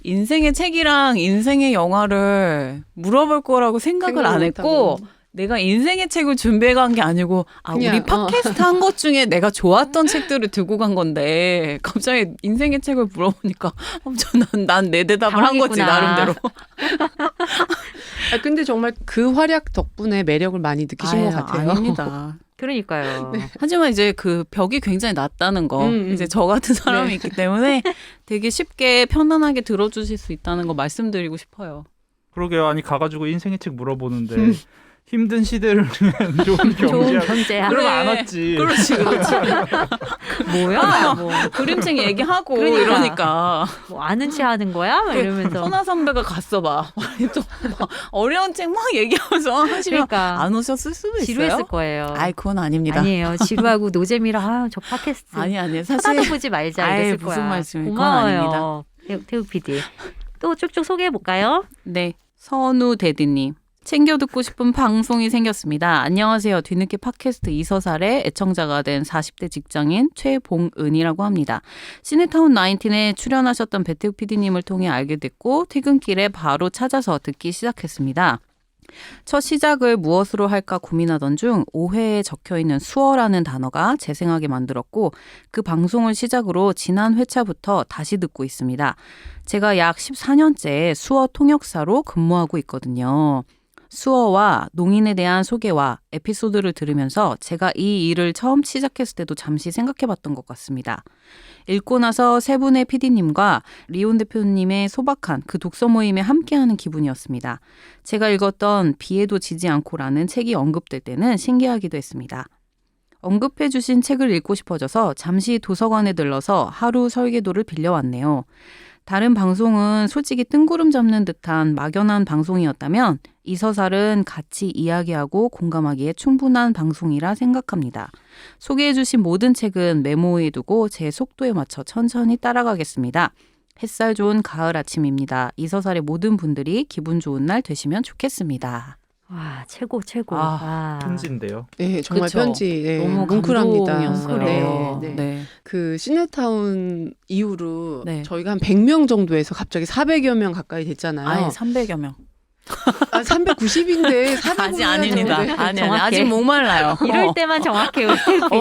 Speaker 2: 인생의 책이랑 인생의 영화를 물어볼 거라고 생각을 안 했고 내가 인생의 책을 준비해 간 게 아니고
Speaker 4: 그냥,
Speaker 2: 우리 팟캐스트 한 것 중에 내가 좋았던 책들을 들고 간 건데 갑자기 인생의 책을 물어보니까 난 내 대답을 한 거지
Speaker 3: 당황했구나.
Speaker 2: 나름대로.
Speaker 4: 아, 근데 정말 그 활약 덕분에 매력을 많이 느끼신 것 같아요.
Speaker 2: 아닙니다.
Speaker 3: 그러니까요.
Speaker 2: 하지만 이제 그 벽이 굉장히 낮다는 거 이제 저 같은 사람이
Speaker 4: 네.
Speaker 2: 있기 때문에 되게 쉽게 편안하게 들어주실 수 있다는 거 말씀드리고 싶어요.
Speaker 1: 그러게요. 아니 가가지고 인생의 책 물어보는데 힘든 시대를 위한 좋은
Speaker 3: 좋은
Speaker 1: 경제학
Speaker 3: 경제야.
Speaker 1: 그러면 안 왔지.
Speaker 2: 그렇지.
Speaker 3: 뭐야? 뭐,
Speaker 2: 그림책 얘기하고
Speaker 3: 그러니까.
Speaker 2: 이러니까
Speaker 3: 뭐 아는 체 하는 거야? 막 이러면서.
Speaker 2: 선아 선배가 갔어 봐. 또 막 어려운 책 막 얘기하면서 하시면
Speaker 3: 그러니까
Speaker 2: 안 오셨을 수도 있어요.
Speaker 3: 지루했을 거예요.
Speaker 2: 아이 그건 아닙니다.
Speaker 3: 아니에요. 지루하고 노잼이라 저 팟캐스트
Speaker 2: 아니 사실
Speaker 3: 쳐다보지 말자
Speaker 2: 아이,
Speaker 3: 이랬을
Speaker 2: 무슨
Speaker 3: 거야.
Speaker 2: 말씀이에요. 그건
Speaker 3: 고마워요. 태욱 PD. 또 쭉쭉 소개해 볼까요?
Speaker 2: 네. 선우 대디님. 챙겨 듣고 싶은 방송이 생겼습니다. 안녕하세요. 뒤늦게 팟캐스트 이서살의 애청자가 된 40대 직장인 최봉은이라고 합니다. 시네타운 19에 출연하셨던 배태욱 PD님을 통해 알게 됐고 퇴근길에 바로 찾아서 듣기 시작했습니다. 첫 시작을 무엇으로 할까 고민하던 중 5회에 적혀있는 수어라는 단어가 재생하게 만들었고 그 방송을 시작으로 지난 회차부터 다시 듣고 있습니다. 제가 약 14년째 수어 통역사로 근무하고 있거든요. 수어와 농인에 대한 소개와 에피소드를 들으면서 제가 이 일을 처음 시작했을 때도 잠시 생각해봤던 것 같습니다. 읽고 나서 세 분의 PD님과 리온 대표님의 소박한 그 독서 모임에 함께하는 기분이었습니다. 제가 읽었던 비에도 지지 않고라는 책이 언급될 때는 신기하기도 했습니다. 언급해주신 책을 읽고 싶어져서 잠시 도서관에 들러서 하루 설계도를 빌려왔네요. 다른 방송은 솔직히 뜬구름 잡는 듯한 막연한 방송이었다면 이 서사는 같이 이야기하고 공감하기에 충분한 방송이라 생각합니다. 소개해주신 모든 책은 메모에 두고 제 속도에 맞춰 천천히 따라가겠습니다. 햇살 좋은 가을 아침입니다. 이 서사의 모든 분들이 기분 좋은 날 되시면 좋겠습니다.
Speaker 3: 와, 최고.
Speaker 1: 편지인데요.
Speaker 4: 네, 정말
Speaker 2: 그쵸.
Speaker 4: 편지. 네,
Speaker 2: 너무
Speaker 4: 뭉클합니다.
Speaker 2: 감동이었어요.
Speaker 4: 네, 네.
Speaker 2: 네.
Speaker 4: 그 시네타운 이후로
Speaker 2: 네.
Speaker 4: 저희가 한 100명 정도에서 갑자기 400여 명 가까이 됐잖아요.
Speaker 2: 아예 300여 명.
Speaker 4: 390인데 400명
Speaker 2: 아직 아닙니다. 아니,
Speaker 3: 정확해.
Speaker 2: 아직 목말라요.
Speaker 3: 이럴 때만 정확해요.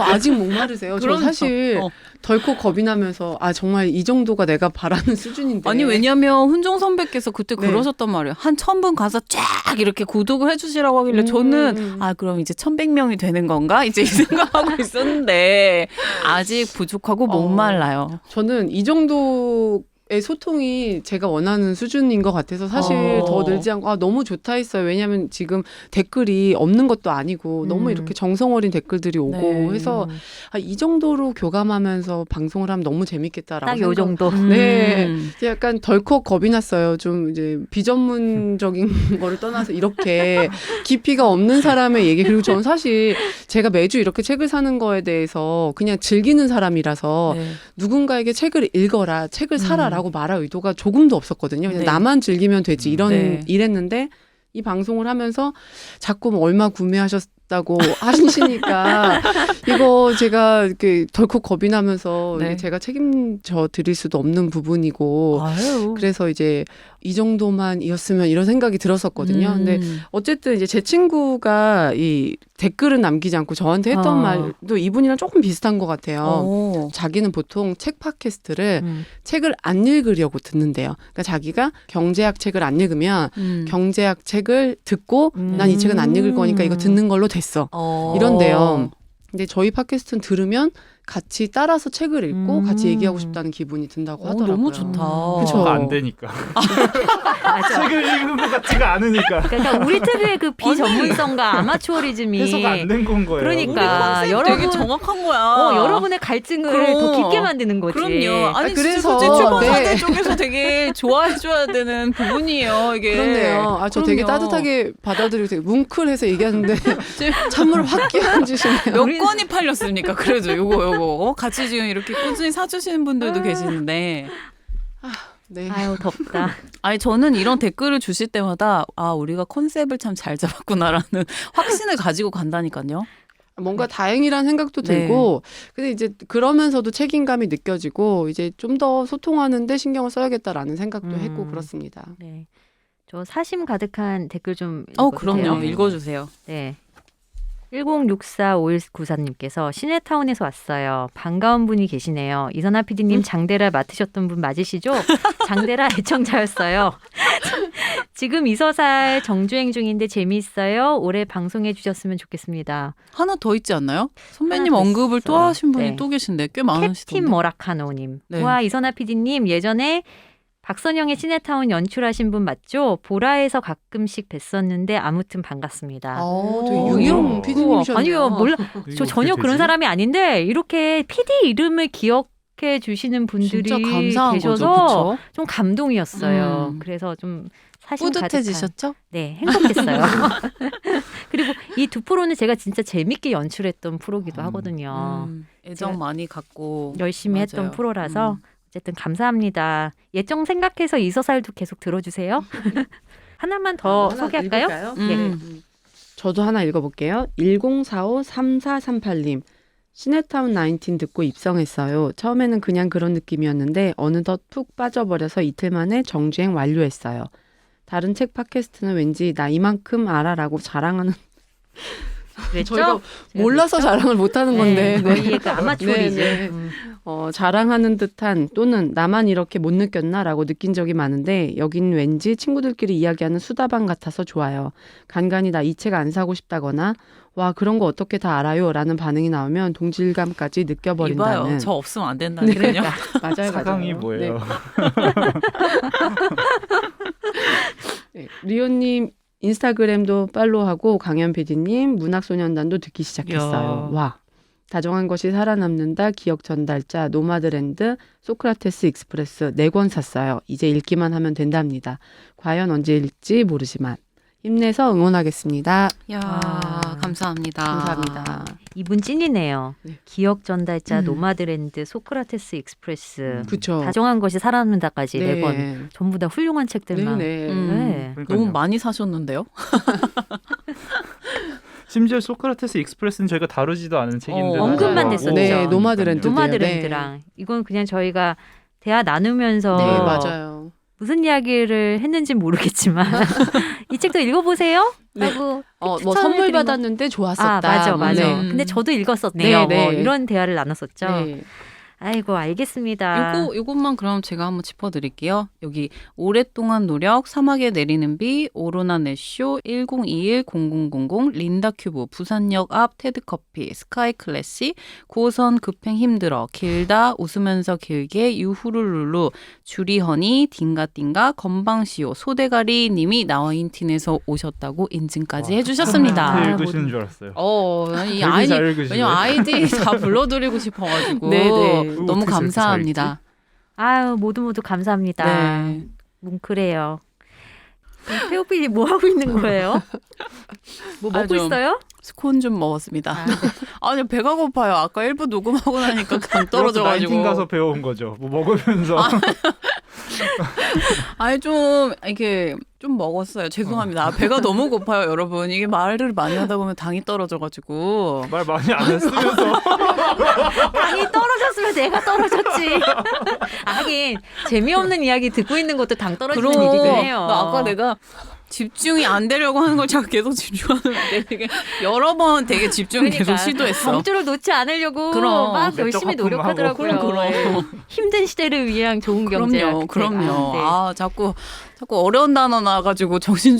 Speaker 4: 아직 목마르세요. 저
Speaker 2: 그럼요.
Speaker 4: 사실 덜컥 겁이 나면서 정말 이 정도가 내가 바라는 수준인데.
Speaker 2: 아니 왜냐면 훈종 선배께서 그때
Speaker 4: 네.
Speaker 2: 그러셨단 말이에요. 한 1000분 가서 쫙 이렇게 구독을 해주시라고 하길래 저는 그럼 이제 1100명이 되는 건가? 이제 이 생각하고 있었는데 아직 부족하고 목말라요.
Speaker 4: 저는 이 정도의 소통이 제가 원하는 수준인 것 같아서 사실 더 늘지 않고 너무 좋다 했어요. 왜냐하면 지금 댓글이 없는 것도 아니고 너무 이렇게 정성 어린 댓글들이 오고
Speaker 2: 네.
Speaker 4: 해서 이 정도로 교감하면서 방송을 하면 너무 재밌겠다라고
Speaker 3: 딱 요 정도.
Speaker 4: 네. 약간 덜컥 겁이 났어요. 좀 이제 비전문적인 거를 떠나서 이렇게 깊이가 없는 사람의 얘기. 그리고 저는 사실 제가 매주 이렇게 책을 사는 거에 대해서 그냥 즐기는 사람이라서
Speaker 2: 네.
Speaker 4: 누군가에게 책을 읽어라, 책을 사라라고 말할 의도가 조금도 없었거든요. 그냥
Speaker 2: 네.
Speaker 4: 나만 즐기면 되지
Speaker 2: 네.
Speaker 4: 이랬는데 이 방송을 하면서 자꾸 얼마 구매하셨다고 하시니까 이거 제가 이렇게 덜컥 겁이 나면서
Speaker 2: 네.
Speaker 4: 이게 제가 책임져 드릴 수도 없는 부분이고
Speaker 2: 아유.
Speaker 4: 그래서 이제 이 정도만이었으면 이런 생각이 들었었거든요. 근데 어쨌든 이제 제 친구가 이 댓글은 남기지 않고 저한테 했던 말도 이분이랑 조금 비슷한 것 같아요. 자기는 보통 책 팟캐스트를 책을 안 읽으려고 듣는데요. 그러니까 자기가 경제학 책을 안 읽으면 경제학 책을 듣고 난 이 책은 안 읽을 거니까 이거 듣는 걸로 됐어. 이런데요. 근데 저희 팟캐스트는 들으면 같이 따라서 책을 읽고 같이 얘기하고 싶다는 기분이 든다고 하더라고요.
Speaker 2: 너무 좋다.
Speaker 4: 그쵸.
Speaker 1: 안 되니까.
Speaker 3: 맞아.
Speaker 1: 책을 읽은 것 같지가 않으니까.
Speaker 3: 그러니까 우리 특유의 그 비전문성과 아마추어리즘이
Speaker 1: 해석 안 된 건 거예요.
Speaker 3: 그러니까
Speaker 2: 되게
Speaker 3: 여러분
Speaker 2: 정확한 거야.
Speaker 3: 여러분의 갈증을
Speaker 2: 그럼.
Speaker 3: 더 깊게 만드는 거지.
Speaker 2: 그럼요. 아니
Speaker 4: 그래서,
Speaker 2: 그래서 출판사들
Speaker 4: 네.
Speaker 2: 쪽에서 되게 좋아해줘야 되는 부분이에요. 이게.
Speaker 4: 그렇네요. 저 되게
Speaker 2: 그럼요.
Speaker 4: 따뜻하게 받아들이고 되게 뭉클해서 얘기하는데 찬물을 확 끼얹으시네요.
Speaker 2: 몇 건이 팔렸습니까? 그래도 요거 같이 지금 이렇게 꾸준히 사주시는 분들도 계시는데.
Speaker 4: 네.
Speaker 3: 아유 덥다.
Speaker 2: 아니 저는 이런 댓글을 주실 때마다 우리가 컨셉을 참 잘 잡았구나라는 확신을 가지고 간다니까요.
Speaker 4: 뭔가 다행이라는 생각도
Speaker 2: 네.
Speaker 4: 들고 근데 이제 그러면서도 책임감이 느껴지고 이제 좀 더 소통하는데 신경을 써야겠다라는 생각도 했고 그렇습니다.
Speaker 3: 네. 저 사심 가득한 댓글 좀
Speaker 2: 그럼요.
Speaker 3: 읽어볼게요.
Speaker 2: 읽어주세요.
Speaker 3: 네. 10645194님께서 시내타운에서 왔어요. 반가운 분이 계시네요. 이선아 PD님 장대라 맡으셨던 분 맞으시죠? 장대라 애청자였어요. 지금 이서살 정주행 중인데 재미있어요. 올해 방송해 주셨으면 좋겠습니다.
Speaker 2: 하나 더 있지 않나요? 선배님
Speaker 3: 하나 더
Speaker 2: 언급을 또
Speaker 3: 있어요.
Speaker 2: 하신 분이
Speaker 3: 네.
Speaker 2: 또 계신데 꽤
Speaker 3: 캡틴
Speaker 2: 많으시던데.
Speaker 3: 머라카노님.
Speaker 2: 네.
Speaker 3: 와 이선아 PD님 예전에 박선영의 시네타운 연출하신 분 맞죠? 보라에서 가끔씩 뵀었는데 아무튼 반갑습니다.
Speaker 4: 되게 유명 PD님이셨네요.
Speaker 3: 아니요 몰라.
Speaker 1: 이거
Speaker 3: 저 전혀
Speaker 1: 어떻게
Speaker 3: 그런
Speaker 1: 되지?
Speaker 3: 사람이 아닌데 이렇게 PD 이름을 기억해 주시는 분들이
Speaker 2: 진짜 감사한
Speaker 3: 계셔서
Speaker 2: 거죠. 그쵸?
Speaker 3: 좀 감동이었어요.
Speaker 2: 음.
Speaker 3: 그래서 좀 사심 가득한.
Speaker 2: 뿌듯해지셨죠?
Speaker 3: 네, 행복했어요. 그리고 이 두 프로는 제가 진짜 재밌게 연출했던 프로기도 하거든요.
Speaker 2: 애정
Speaker 3: 제가
Speaker 2: 많이 갖고
Speaker 3: 열심히
Speaker 2: 맞아요.
Speaker 3: 했던 프로라서 어쨌든 감사합니다. 예정 생각해서 이서살도 계속 들어주세요. 하나만 더
Speaker 4: 하나
Speaker 3: 소개할까요?
Speaker 4: 읽을까요?
Speaker 3: 네.
Speaker 4: 저도 하나 읽어볼게요. 1045-3438님. 시네타운 19 듣고 입성했어요. 처음에는 그냥 그런 느낌이었는데 어느덧 푹 빠져버려서 이틀 만에 정주행 완료했어요. 다른 책 팟캐스트는 왠지 나 이만큼 알아라고 자랑하는
Speaker 3: 그랬죠?
Speaker 4: 저희가 몰라서 자랑을 못하는 건데
Speaker 3: 저희의 그 아마추어리즘.
Speaker 4: 네, 네. 자랑하는 듯한 또는 나만 이렇게 못 느꼈나라고 느낀 적이 많은데 여긴 왠지 친구들끼리 이야기하는 수다방 같아서 좋아요. 간간히 나 이 책 안 사고 싶다거나 와 그런 거 어떻게 다 알아요? 라는 반응이 나오면 동질감까지 느껴버린다는.
Speaker 2: 이봐요. 저 없으면 안 된다니까요.
Speaker 4: 맞아요.
Speaker 1: 사강이
Speaker 4: 맞아요.
Speaker 1: 뭐예요?
Speaker 4: 네. 리오님 인스타그램도 팔로우하고 강현 PD님 문학소년단도 듣기 시작했어요.
Speaker 2: 야.
Speaker 4: 와 다정한 것이 살아남는다, 기억 전달자, 노마드랜드, 소크라테스 익스프레스 4권 샀어요. 이제 읽기만 하면 된답니다. 과연 언제 읽지 모르지만 힘내서 응원하겠습니다.
Speaker 2: 야, 감사합니다.
Speaker 4: 감사합니다.
Speaker 3: 이분 찐이네요.
Speaker 4: 네.
Speaker 3: 기억 전달자, 노마드랜드, 소크라테스 익스프레스,
Speaker 4: 그렇죠.
Speaker 3: 다정한 것이 살아남는다까지
Speaker 4: 네.
Speaker 3: 네 권. 전부 다 훌륭한 책들만.
Speaker 4: 네네.
Speaker 3: 네.
Speaker 1: 그러니까요.
Speaker 2: 너무 많이 사셨는데요?
Speaker 1: 심지어 소크라테스 익스프레스는 저희가 다루지도 않은 책인데
Speaker 3: 언급만 됐었죠.
Speaker 4: 네, 노마드랜드.
Speaker 3: 노마드랜드랑 이건 그냥 저희가 대화 나누면서
Speaker 4: 네, 맞아요.
Speaker 3: 무슨 이야기를 했는지 모르겠지만 이 책도 읽어보세요.
Speaker 4: 네.
Speaker 3: 하고
Speaker 4: 뭐
Speaker 3: 추천해드린
Speaker 4: 선물
Speaker 3: 거.
Speaker 4: 받았는데 좋았었다.
Speaker 3: 아, 맞아.
Speaker 4: 네.
Speaker 3: 근데 저도 읽었었네요.
Speaker 4: 네, 네.
Speaker 3: 뭐 이런 대화를 나눴었죠.
Speaker 4: 네.
Speaker 3: 아이고 알겠습니다.
Speaker 2: 요것만 그럼 제가 한번 짚어드릴게요. 여기 오랫동안 노력, 사막에 내리는 비, 오로나 넷쇼, 1021-0000, 린다 큐브, 부산역 앞 테드커피, 스카이 클래시, 9호선 급행 힘들어, 길다, 웃으면서 길게, 유후룰룰루, 주리허니, 딩가딩가, 건방시오, 소대가리 님이 나와인틴에서 오셨다고 인증까지 해주셨습니다.
Speaker 1: 읽으시는 줄 알았어요.
Speaker 2: 이
Speaker 1: 되게
Speaker 2: 아이디,
Speaker 1: 잘 읽으시네.
Speaker 2: 왜냐면 아이디 다 불러드리고 싶어가지고
Speaker 4: 네네.
Speaker 2: 너무
Speaker 1: 어떻게
Speaker 2: 감사합니다.
Speaker 3: 아유 모두 감사합니다.
Speaker 2: 네.
Speaker 3: 뭉클해요. 태호필이 뭐 하고 있는 거예요? 뭐 먹고
Speaker 2: 좀
Speaker 3: 있어요?
Speaker 2: 스콘 좀 먹었습니다. 아니 배가 고파요. 아까 1부 녹음하고 나니까 강 떨어져가지고.
Speaker 1: 나인틴 가서 배워온 거죠. 뭐 먹으면서.
Speaker 2: 아니 좀 이렇게 좀 먹었어요. 죄송합니다. 배가 너무 고파요, 여러분. 이게 말을 많이 하다 보면 당이 떨어져가지고.
Speaker 1: 말 많이 안 했으면서.
Speaker 3: 당이 떨어졌으면 내가 떨어졌지. 하긴 재미없는 이야기 듣고 있는 것도 당 떨어지는
Speaker 2: 그럼
Speaker 3: 일이긴 해요.
Speaker 2: 아까 내가 집중이 안 되려고 하는 걸 제가 계속 집중하는데 되게 여러 번 되게 집중 계속 시도했어.
Speaker 3: 경주를 놓지 않으려고
Speaker 2: 그럼.
Speaker 3: 막 열심히
Speaker 1: 백덕
Speaker 3: 노력하더라고요.
Speaker 2: 그럼.
Speaker 3: 힘든 시대를 위한 좋은 경제.
Speaker 2: 그럼요. 자꾸 어려운 단어 나와가지고 정신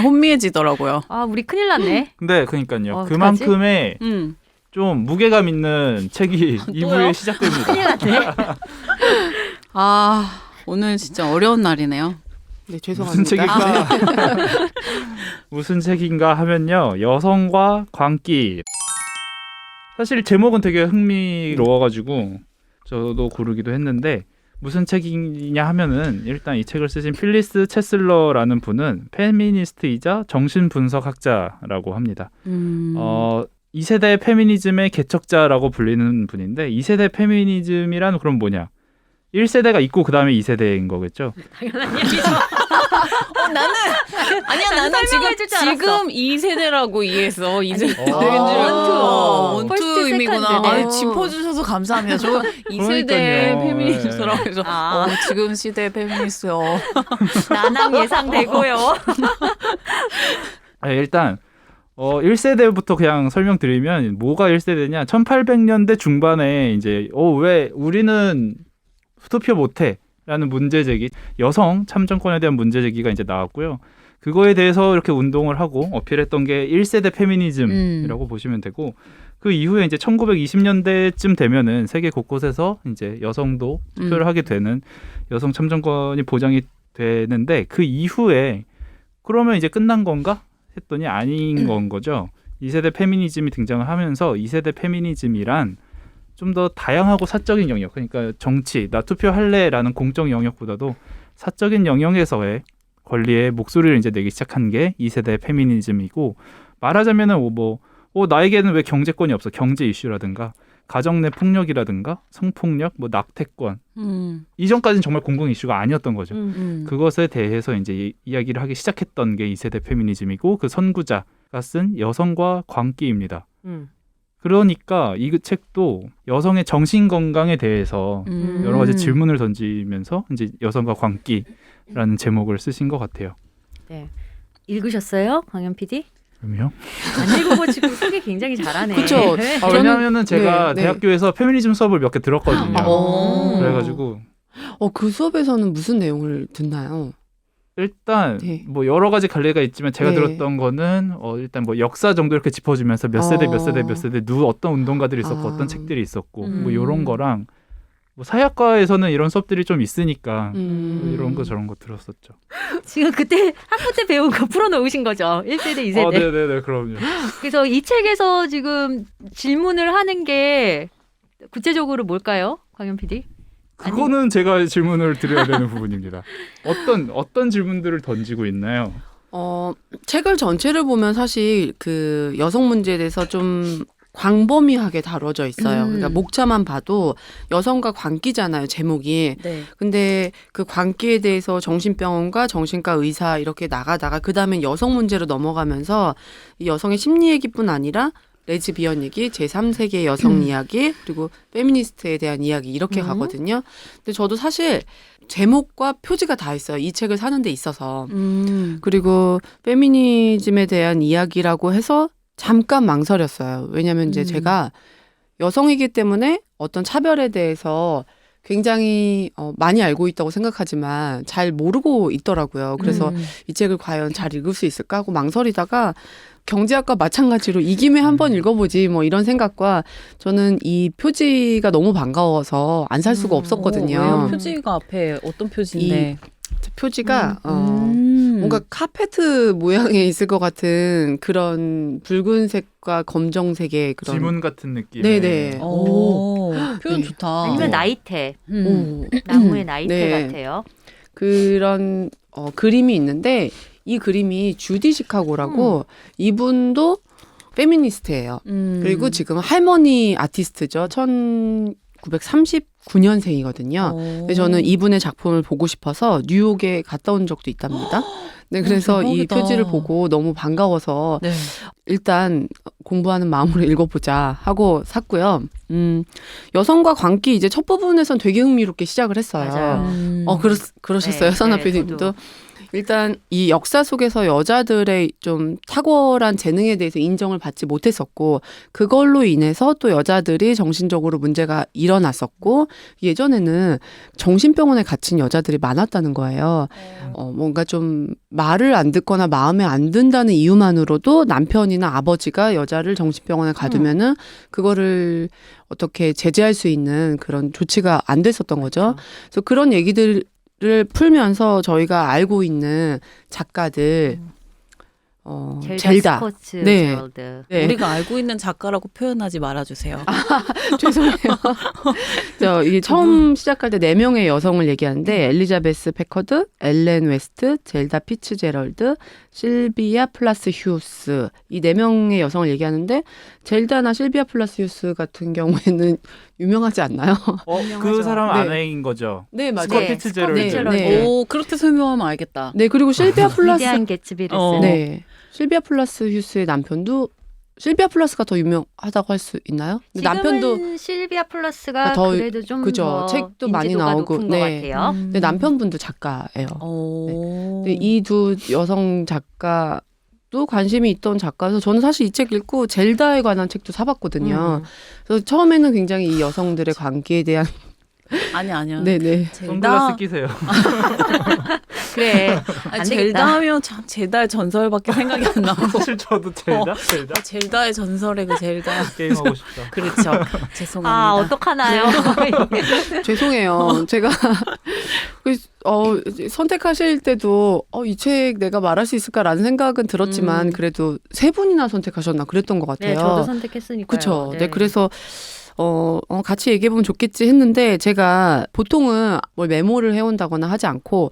Speaker 2: 혼미해지더라고요.
Speaker 3: 우리 큰일 났네.
Speaker 1: 근데 그러니까요.
Speaker 3: 어떡하지?
Speaker 1: 그만큼의 좀 무게감 있는 책이 2부에 시작됩니다.
Speaker 3: 큰일 났네.
Speaker 2: 오늘 진짜 어려운 날이네요.
Speaker 4: 네,
Speaker 1: 무슨
Speaker 4: 죄송합니다.
Speaker 1: 책인가? 무슨 책인가 하면요. 여성과 광기. 사실 제목은 되게 흥미로워가지고 저도 고르기도 했는데 무슨 책이냐 하면은 일단 이 책을 쓰신 필리스 채슬러라는 분은 페미니스트이자 정신분석학자라고 합니다. 2세대 페미니즘의 개척자라고 불리는 분인데 2세대 페미니즘이란 그럼 뭐냐? 1세대가 있고 그 다음에 2세대인 거겠죠.
Speaker 3: 당연한 얘기죠.
Speaker 2: 나는
Speaker 3: 설명해줄 줄 알았어.
Speaker 2: 지금 2세대라고 이해했어.
Speaker 3: 원투.
Speaker 2: 원투 의미구나.
Speaker 3: 세컨드네.
Speaker 2: 짚어주셔서 감사합니다. 저 2세대
Speaker 1: 그러니까요.
Speaker 2: 페미니스트라고 해서 지금 시대 페미니스트요.
Speaker 3: 난항 예상되고요.
Speaker 1: 일단 1세대부터 그냥 설명드리면 뭐가 1세대냐? 1800년대 중반에 이제 왜 우리는 투표 못해? 라는 문제 제기, 여성 참정권에 대한 문제 제기가 이제 나왔고요. 그거에 대해서 이렇게 운동을 하고 어필했던 게 1세대 페미니즘이라고 보시면 되고 그 이후에 이제 1920년대쯤 되면은 세계 곳곳에서 이제 여성도 투표를 하게 되는 여성 참정권이 보장이 되는데 그 이후에 그러면 이제 끝난 건가? 했더니 아닌 건 거죠. 2세대 페미니즘이 등장을 하면서 2세대 페미니즘이란 좀 더 다양하고 사적인 영역, 그러니까 정치, 나 투표할래라는 공적 영역보다도 사적인 영역에서의 권리의 목소리를 이제 내기 시작한 게 2세대 페미니즘이고 말하자면은 나에게는 왜 경제권이 없어? 경제 이슈라든가 가정 내 폭력이라든가 성폭력, 낙태권 이전까지는 정말 공공 이슈가 아니었던 거죠. 그것에 대해서 이제 이야기를 하기 시작했던 게 2세대 페미니즘이고 그 선구자가 쓴 여성과 광기입니다. 그러니까 이 책도 여성의 정신 건강에 대해서 여러 가지 질문을 던지면서 이제 여성과 광기라는 제목을 쓰신 것 같아요.
Speaker 3: 네. 읽으셨어요, 광현 PD?
Speaker 1: 그럼요.
Speaker 3: 안 읽어보시고 소개 굉장히 잘하네.
Speaker 4: 그쵸.
Speaker 1: 왜냐하면은 제가
Speaker 4: 네.
Speaker 1: 대학교에서 페미니즘 수업을 몇 개 들었거든요. 그래가지고
Speaker 4: 그 수업에서는 무슨 내용을 듣나요?
Speaker 1: 일단
Speaker 4: 네.
Speaker 1: 여러 가지 갈래가 있지만 제가
Speaker 4: 네.
Speaker 1: 들었던 거는 일단 역사 정도 이렇게 짚어주면서 몇 세대 어떤 운동가들이 있었고 어떤 책들이 있었고 이런 거랑 뭐 사회학과에서는 이런 수업들이 좀 있으니까 이런 거 저런 거 들었었죠.
Speaker 3: 지금 그때 학부 때 배운 거 풀어놓으신 거죠? 1세대, 2세대.
Speaker 1: 네네네, 그럼요.
Speaker 3: 그래서 이 책에서 지금 질문을 하는 게 구체적으로 뭘까요? 광현 PD?
Speaker 1: 그거는 제가 질문을 드려야 되는 부분입니다. 어떤 질문들을 던지고 있나요?
Speaker 4: 책을 전체를 보면 사실 그 여성 문제에 대해서 좀 광범위하게 다뤄져 있어요. 그러니까 목차만 봐도 여성과 광기잖아요, 제목이.
Speaker 2: 네.
Speaker 4: 근데 그 광기에 대해서 정신병원과 정신과 의사 이렇게 나가다가 그다음엔 여성 문제로 넘어가면서 이 여성의 심리 얘기뿐 아니라 레즈비언 얘기, 제3세계 여성 이야기, 그리고 페미니스트에 대한 이야기 이렇게 가거든요. 근데 저도 사실 제목과 표지가 다 있어요. 이 책을 사는 데 있어서. 그리고 페미니즘에 대한 이야기라고 해서 잠깐 망설였어요. 왜냐하면 이제 제가 여성이기 때문에 어떤 차별에 대해서 굉장히 많이 알고 있다고 생각하지만 잘 모르고 있더라고요. 그래서 이 책을 과연 잘 읽을 수 있을까 하고 망설이다가 경제학과 마찬가지로 이 김에 한번 읽어보지 뭐 이런 생각과 저는 이 표지가 너무 반가워서 안 살 수가 없었거든요.
Speaker 2: 왜요? 표지가 앞에 어떤 표지인데?
Speaker 4: 표지가 뭔가 카페트 모양에 있을 것 같은 그런 붉은색과 검정색의 그런
Speaker 1: 지문 같은 느낌.
Speaker 4: 네네.
Speaker 2: 오, 표현
Speaker 4: 네.
Speaker 2: 좋다.
Speaker 3: 아니면 나이테. 나무의 나이테
Speaker 4: 네.
Speaker 3: 같아요.
Speaker 4: 그런 그림이 있는데 이 그림이 주디 시카고라고 이분도 페미니스트예요. 그리고 지금 할머니 아티스트죠. 1939년생이거든요. 근데 저는 이분의 작품을 보고 싶어서 뉴욕에 갔다 온 적도 있답니다. 네, 그래서 이
Speaker 2: 대박이다.
Speaker 4: 표지를 보고 너무 반가워서
Speaker 2: 네.
Speaker 4: 일단 공부하는 마음으로 읽어보자 하고 샀고요. 여성과 광기 이제 첫 부분에선 되게 흥미롭게 시작을 했어요.
Speaker 3: 맞아요.
Speaker 4: 그러셨어요,
Speaker 3: 네,
Speaker 4: 선아
Speaker 3: 네,
Speaker 4: PD님도.
Speaker 3: 저도.
Speaker 4: 일단 이 역사 속에서 여자들의 좀 탁월한 재능에 대해서 인정을 받지 못했었고 그걸로 인해서 또 여자들이 정신적으로 문제가 일어났었고 예전에는 정신병원에 갇힌 여자들이 많았다는 거예요. 뭔가 좀 말을 안 듣거나 마음에 안 든다는 이유만으로도 남편이나 아버지가 여자를 정신병원에 가두면은 그거를 어떻게 제재할 수 있는 그런 조치가 안 됐었던 거죠. 그래서 그런 얘기들 를 풀면서 저희가 알고 있는 작가들 젤다.
Speaker 3: 스코츠
Speaker 4: 네.
Speaker 3: 제럴드.
Speaker 4: 네.
Speaker 2: 우리가 알고 있는 작가라고 표현하지 말아주세요.
Speaker 4: 죄송해요. 이게 처음 시작할 때 4명의 여성을 얘기하는데 엘리자베스 패커드, 엘렌 웨스트, 젤다 피츠제럴드, 실비아 플러스 휴스 이 4명의 여성을 얘기하는데 젤다나 실비아 플러스 휴스 같은 경우에는 유명하지 않나요?
Speaker 1: 그 사람
Speaker 4: 네.
Speaker 1: 아내인 거죠.
Speaker 4: 네, 맞아요.
Speaker 1: 스콧 피츠제럴드.
Speaker 4: 네.
Speaker 2: 오, 그렇게 설명하면 알겠다.
Speaker 4: 네, 그리고 실비아 플러스
Speaker 3: 위대한 개츠비를
Speaker 2: 어.
Speaker 3: 쓴.
Speaker 4: 네. 실비아 플러스 휴스의 남편도 실비아 플러스가 더 유명하다고 할 수 있나요? 근데
Speaker 3: 지금은
Speaker 4: 남편도
Speaker 3: 실비아 플러스가
Speaker 4: 더
Speaker 3: 그래도 좀
Speaker 4: 그죠.
Speaker 3: 더
Speaker 4: 책도 많이
Speaker 3: 인지도가
Speaker 4: 나오고.
Speaker 3: 높은
Speaker 4: 네.
Speaker 3: 것 같아요.
Speaker 4: 근데 남편분도 작가예요.
Speaker 2: 오.
Speaker 4: 근데 이 두 여성 작가도 관심이 있던 작가여서 저는 사실 이 책 읽고 젤다에 관한 책도 사봤거든요. 그래서 처음에는 굉장히 이 여성들의 관계에 대한
Speaker 2: 아니야.
Speaker 4: 네네.
Speaker 1: 선글라스 끼세요.
Speaker 3: 그래.
Speaker 2: 아니,
Speaker 3: 안
Speaker 2: 젤다
Speaker 3: 되겠다.
Speaker 2: 하면 참 젤다의 전설밖에 생각이 안 나고.
Speaker 1: 사실 저도 젤다
Speaker 2: 젤다의 전설의 그 젤다.
Speaker 1: 게임 하고 싶다.
Speaker 2: 그렇죠. 죄송합니다.
Speaker 3: 아, 어떡하나요?
Speaker 4: 죄송해요. 제가 선택하실 때도 이 책 내가 말할 수 있을까라는 생각은 들었지만 그래도 3분이나 선택하셨나 그랬던 것 같아요.
Speaker 3: 네, 저도 선택했으니까요.
Speaker 4: 그렇죠. 네, 그래서 같이 얘기해보면 좋겠지 했는데 제가 보통은 뭘 메모를 해온다거나 하지 않고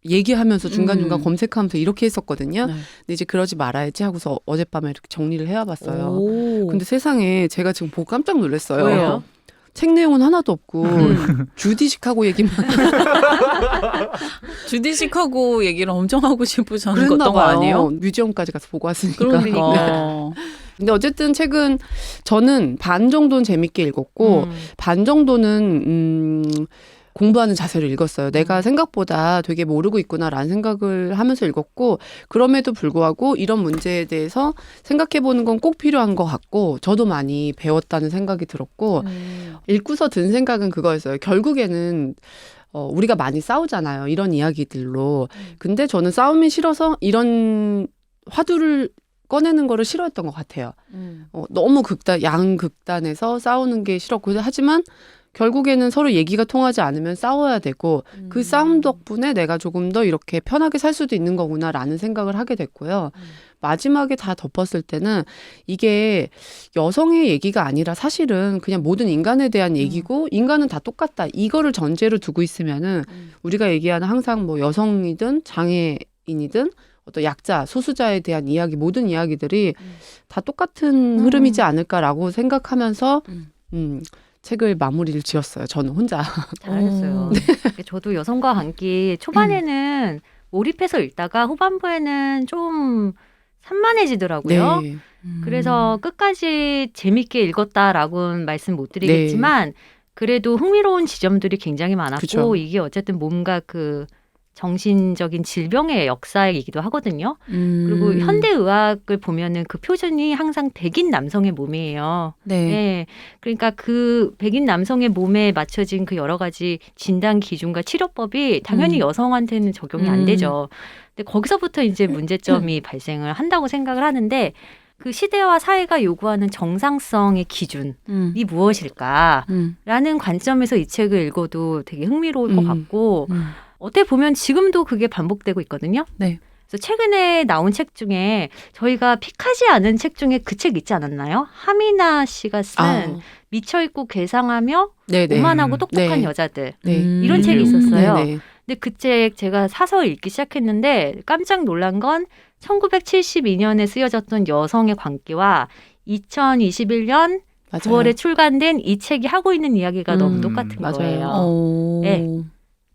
Speaker 4: 얘기하면서 중간중간 검색하면서 이렇게 했었거든요.
Speaker 2: 네.
Speaker 4: 근데 이제 그러지 말아야지 하고서 어젯밤에 이렇게 정리를 해와봤어요.
Speaker 2: 오.
Speaker 4: 근데 세상에 제가 지금 보고 깜짝 놀랐어요.
Speaker 2: 왜요?
Speaker 4: 책 내용은 하나도 없고 주디 시카고 얘기만
Speaker 2: 주디식하고 얘기를 엄청 하고 싶으셨는
Speaker 4: 그랬나
Speaker 2: 거
Speaker 4: 봐요.
Speaker 2: 아니에요?
Speaker 4: 뮤지엄까지 가서 보고 왔으니까.
Speaker 2: 그러니까.
Speaker 4: 근데 어쨌든 책은 저는 반 정도는 재밌게 읽었고 반 정도는 공부하는 자세로 읽었어요. 내가 생각보다 되게 모르고 있구나라는 생각을 하면서 읽었고 그럼에도 불구하고 이런 문제에 대해서 생각해보는 건 꼭 필요한 것 같고 저도 많이 배웠다는 생각이 들었고 읽고서 든 생각은 그거였어요. 결국에는 우리가 많이 싸우잖아요. 이런 이야기들로. 근데 저는 싸움이 싫어서 이런 화두를 꺼내는 거를 싫어했던 것 같아요. 너무 양극단에서 싸우는 게 싫었고 하지만 결국에는 서로 얘기가 통하지 않으면 싸워야 되고 그 싸움 덕분에 내가 조금 더 이렇게 편하게 살 수도 있는 거구나라는 생각을 하게 됐고요. 마지막에 다 덮었을 때는 이게 여성의 얘기가 아니라 사실은 그냥 모든 인간에 대한 얘기고 인간은 다 똑같다. 이거를 전제로 두고 있으면은 우리가 얘기하는 항상 뭐 여성이든 장애인이든 어떤 약자, 소수자에 대한 이야기, 모든 이야기들이 다 똑같은 흐름이지 않을까라고 생각하면서 책을 마무리를 지었어요. 저는 혼자.
Speaker 3: 잘하셨어요. 저도 여성과 함께 초반에는 몰입해서 읽다가 후반부에는 좀 산만해지더라고요.
Speaker 4: 네.
Speaker 3: 그래서 끝까지 재밌게 읽었다라고는 말씀 못 드리겠지만 그래도 흥미로운 지점들이 굉장히 많았고
Speaker 4: 그쵸.
Speaker 3: 이게 어쨌든 뭔가 그 정신적인 질병의 역사이기도 하거든요. 그리고 현대의학을 보면은 그 표준이 항상 백인 남성의 몸이에요.
Speaker 2: 네.
Speaker 3: 네. 그러니까 그 백인 남성의 몸에 맞춰진 그 여러 가지 진단 기준과 치료법이 당연히 여성한테는 적용이 안 되죠. 근데 거기서부터 이제 문제점이 발생을 한다고 생각을 하는데 그 시대와 사회가 요구하는 정상성의 기준이 무엇일까라는 관점에서 이 책을 읽어도 되게 흥미로울 것 같고 어떻게 보면 지금도 그게 반복되고 있거든요.
Speaker 2: 네.
Speaker 3: 그래서 최근에 나온 책 중에 저희가 픽하지 않은 책 중에 그 책 있지 않았나요? 하미나 씨가 쓴 미쳐있고 괴상하며
Speaker 4: 네네.
Speaker 3: 오만하고 똑똑한
Speaker 4: 네.
Speaker 3: 여자들
Speaker 4: 네.
Speaker 3: 이런 책이 있었어요.
Speaker 4: 네네.
Speaker 3: 근데 그 책 제가 사서 읽기 시작했는데 깜짝 놀란 건 1972년에 쓰여졌던 여성의 광기와 2021년
Speaker 4: 맞아요.
Speaker 3: 9월에 출간된 이 책이 하고 있는 이야기가 너무 똑같은
Speaker 4: 맞아요.
Speaker 3: 거예요. 네.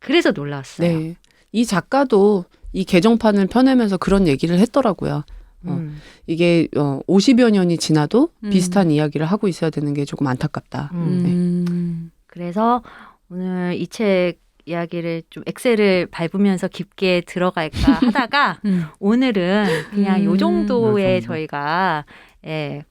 Speaker 3: 그래서 놀라웠어요.
Speaker 4: 네. 이 작가도 이 개정판을 펴내면서 그런 얘기를 했더라고요. 이게 50여 년이 지나도 비슷한 이야기를 하고 있어야 되는 게 조금 안타깝다.
Speaker 3: 그래서 오늘 이 책 이야기를 좀 엑셀을 밟으면서 깊게 들어갈까 하다가 오늘은 그냥 요 정도의 저희가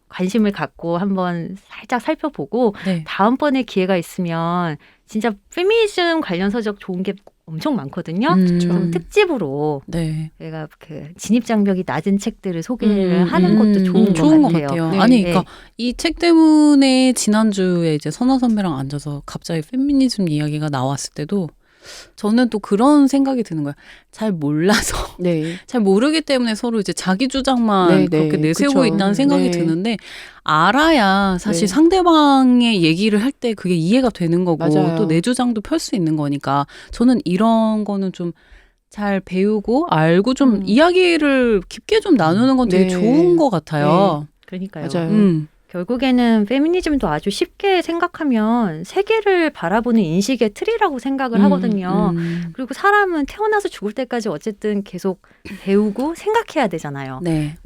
Speaker 3: 관심을 갖고 한번 살짝 살펴보고 다음번에 기회가 있으면 진짜 페미니즘 관련 서적 좋은 게 엄청 많거든요. 좀 특집으로 저희가 그 진입 장벽이 낮은 책들을 소개를 하는 것도 좋은 것 같아요.
Speaker 2: 네. 아니, 그러니까 이 책 때문에 지난주에 이제 선아 선배랑 앉아서 갑자기 페미니즘 이야기가 나왔을 때도 저는 또 그런 생각이 드는 거예요. 잘 몰라서, 잘 모르기 때문에 서로 이제 자기 주장만 그렇게 내세우고 있다는 생각이 드는데 알아야 사실 상대방의 얘기를 할 때 그게 이해가 되는 거고 또 내 주장도 펼 수 있는 거니까 저는 이런 거는 좀 잘 배우고 알고 좀 이야기를 깊게 좀 나누는 건 되게 좋은 것 같아요.
Speaker 3: 그러니까요.
Speaker 4: 맞아요.
Speaker 3: 결국에는 페미니즘도 아주 쉽게 생각하면 세계를 바라보는 인식의 틀이라고 생각을 하거든요. 그리고 사람은 태어나서 죽을 때까지 어쨌든 계속 배우고 생각해야 되잖아요.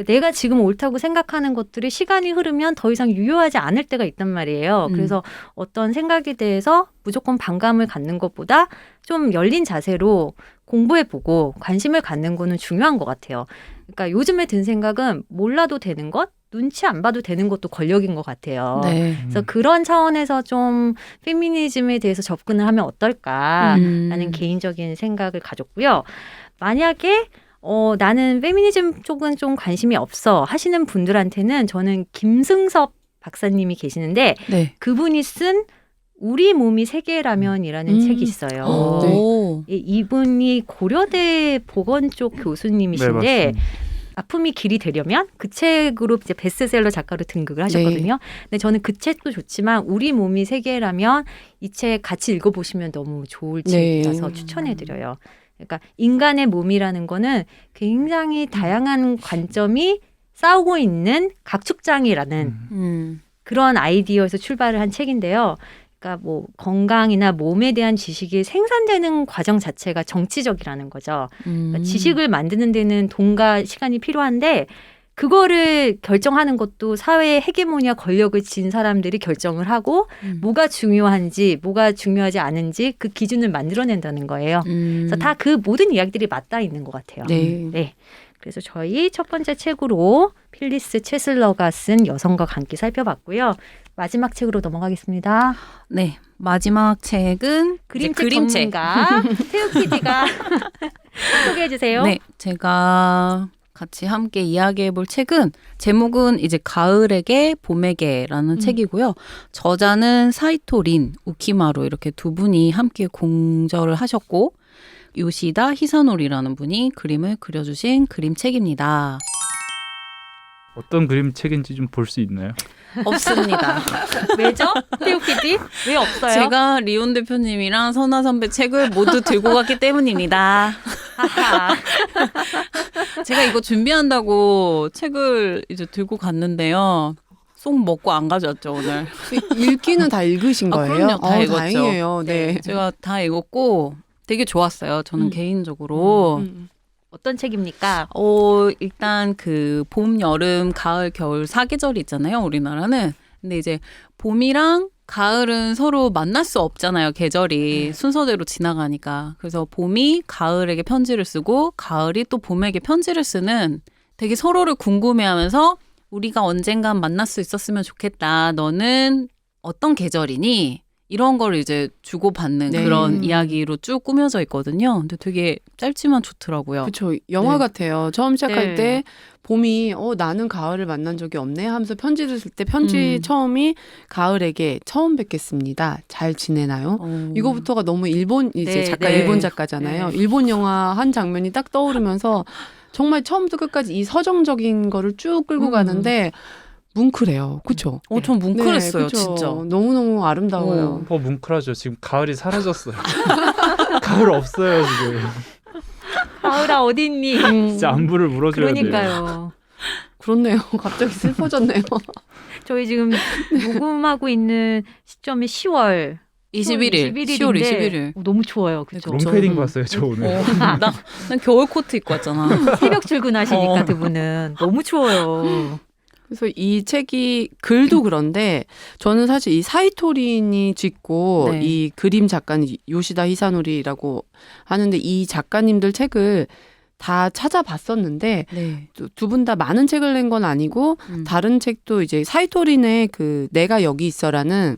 Speaker 3: 내가 지금 옳다고 생각하는 것들이 시간이 흐르면 더 이상 유효하지 않을 때가 있단 말이에요. 그래서 어떤 생각에 대해서 무조건 반감을 갖는 것보다 좀 열린 자세로 공부해보고 관심을 갖는 거는 중요한 것 같아요. 그러니까 요즘에 든 생각은 몰라도 되는 것, 눈치 안 봐도 되는 것도 권력인 것 같아요. 그래서 그런 차원에서 좀 페미니즘에 대해서 접근을 하면 어떨까라는 개인적인 생각을 가졌고요. 만약에 나는 페미니즘 쪽은 좀 관심이 없어 하시는 분들한테는 저는 김승섭 박사님이 계시는데 그분이 쓴 우리 몸이 세계라면이라는 책이 있어요. 이분이 고려대 보건 쪽 교수님이신데 아픔이 길이 되려면 그 책으로 이제 베스트셀러 작가로 등극을 하셨거든요. 근데 저는 그 책도 좋지만 우리 몸이 세계라면 이 책 같이 읽어보시면 너무 좋을 책이라서 추천해드려요. 그러니까 인간의 몸이라는 거는 굉장히 다양한 관점이 싸우고 있는 각축장이라는 그런 아이디어에서 출발을 한 책인데요. 그러니까 뭐 건강이나 몸에 대한 지식이 생산되는 과정 자체가 정치적이라는 거죠. 그러니까 지식을 만드는 데는 돈과 시간이 필요한데 그거를 결정하는 것도 사회의 헤게모니와 권력을 진 사람들이 결정을 하고 뭐가 중요한지 뭐가 중요하지 않은지 그 기준을 만들어낸다는 거예요. 그래서 다 그 모든 이야기들이 맞닿아 있는 것 같아요. 그래서 저희 첫 번째 책으로 필리스 채슬러가 쓴 여성과 감기 살펴봤고요. 마지막 책으로 넘어가겠습니다.
Speaker 2: 네, 마지막 책은
Speaker 3: 그림책 전문가 태우 PD가 소개해 주세요.
Speaker 2: 네, 제가 같이 함께 이야기해볼 책은 제목은 이제 가을에게 봄에게라는 책이고요. 저자는 사이토 린, 우키마루 이렇게 두 분이 함께 공저를 하셨고 요시다 히사노리라는 분이 그림을 그려주신 그림책입니다.
Speaker 1: 어떤 그림책인지 좀 볼 수 있나요?
Speaker 2: 없습니다.
Speaker 3: 왜죠? 태우 PD? 왜 없어요?
Speaker 2: 제가 리온 대표님이랑 선아 선배 책을 모두 들고 갔기 때문입니다.
Speaker 3: 하하.
Speaker 2: 제가 이거 준비한다고 책을 이제 들고 갔는데요. 쏙 먹고 안 가져왔죠, 오늘.
Speaker 4: 읽기는 다 읽으신
Speaker 2: 아,
Speaker 4: 거예요?
Speaker 2: 그럼요. 다 읽었죠.
Speaker 4: 다행이에요. 네.
Speaker 2: 제가 다 읽었고 되게 좋았어요. 저는 개인적으로.
Speaker 3: 어떤 책입니까?
Speaker 2: 일단 그 봄, 여름, 가을, 겨울 4계절이 있잖아요, 우리나라는. 근데 이제 봄이랑 가을은 서로 만날 수 없잖아요, 계절이. 순서대로 지나가니까. 그래서 봄이 가을에게 편지를 쓰고 가을이 또 봄에게 편지를 쓰는 되게 서로를 궁금해하면서 우리가 언젠간 만날 수 있었으면 좋겠다. 너는 어떤 계절이니? 이런 걸 이제 주고받는
Speaker 4: 네.
Speaker 2: 그런 이야기로 쭉 꾸며져 있거든요. 근데 되게 짧지만 좋더라고요.
Speaker 4: 그렇죠. 영화
Speaker 2: 네.
Speaker 4: 같아요. 처음 시작할
Speaker 3: 네.
Speaker 4: 때 봄이 나는 가을을 만난 적이 없네 하면서 편지를 쓸 때 편지 처음이 가을에게 처음 뵙겠습니다. 잘 지내나요? 이거부터가 너무 일본 이제
Speaker 3: 네,
Speaker 4: 작가
Speaker 3: 네.
Speaker 4: 일본 작가잖아요.
Speaker 2: 네.
Speaker 4: 일본 영화 한 장면이 딱 떠오르면서 정말 처음부터 끝까지 이 서정적인 거를 쭉 끌고 가는데 뭉클해요. 그렇죠?
Speaker 2: 전 뭉클했어요,
Speaker 4: 그쵸.
Speaker 2: 진짜.
Speaker 4: 너무너무 아름다워요.
Speaker 1: 더 뭉클하죠. 지금 가을이 사라졌어요. 가을 없어요 지금.
Speaker 3: 가을아 어디 있니?
Speaker 1: 진짜 안부를 물어줘야 돼요.
Speaker 3: 그러니까요.
Speaker 4: 그렇네요. 갑자기 슬퍼졌네요.
Speaker 3: 저희 지금 녹음하고 있는 시점이 10월
Speaker 2: 21일, 10월 21일.
Speaker 3: 너무 추워요. 그죠?
Speaker 1: 롱패딩 봤어요 저 오늘.
Speaker 2: 난 겨울 코트 입고 왔잖아.
Speaker 3: 새벽 출근하시니까 두 분은 너무 추워요.
Speaker 4: 그래서 이 책이 글도 그런데 저는 사실 이 사이토린이 짓고
Speaker 2: 네.
Speaker 4: 이 그림 작가는 요시다 히사노리라고 하는데 이 작가님들 책을 다 찾아봤었는데
Speaker 2: 네.
Speaker 4: 두 분 다 많은 책을 낸 건 아니고 다른 책도 이제 사이토린의 그 내가 여기 있어라는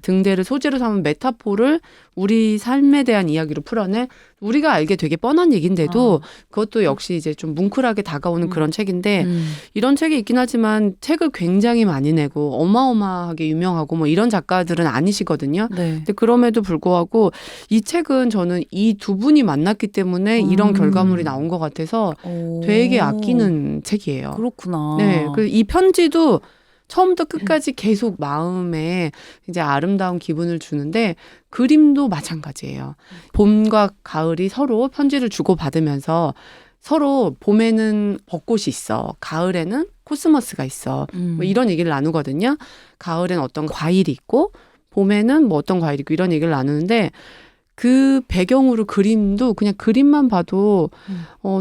Speaker 4: 등대를 소재로 삼은 메타포를 우리 삶에 대한 이야기로 풀어내 우리가 알게 되게 뻔한 얘기인데도 그것도 역시 이제 좀 뭉클하게 다가오는 그런 책인데 이런 책이 있긴 하지만 책을 굉장히 많이 내고 어마어마하게 유명하고 뭐 이런 작가들은 아니시거든요.
Speaker 2: 네.
Speaker 4: 근데 그럼에도 불구하고 이 책은 저는 이 두 분이 만났기 때문에 이런 결과물이 나온 것 같아서 되게 아끼는 책이에요.
Speaker 2: 그렇구나.
Speaker 4: 네, 그래서 이 편지도 처음부터 끝까지 계속 마음에 이제 아름다운 기분을 주는데 그림도 마찬가지예요. 봄과 가을이 서로 편지를 주고받으면서 서로 봄에는 벚꽃이 있어. 가을에는 코스모스가 있어. 뭐 이런 얘기를 나누거든요. 가을엔 어떤 과일이 있고 봄에는 뭐 어떤 과일이 있고 이런 얘기를 나누는데 그 배경으로 그림도 그냥 그림만 봐도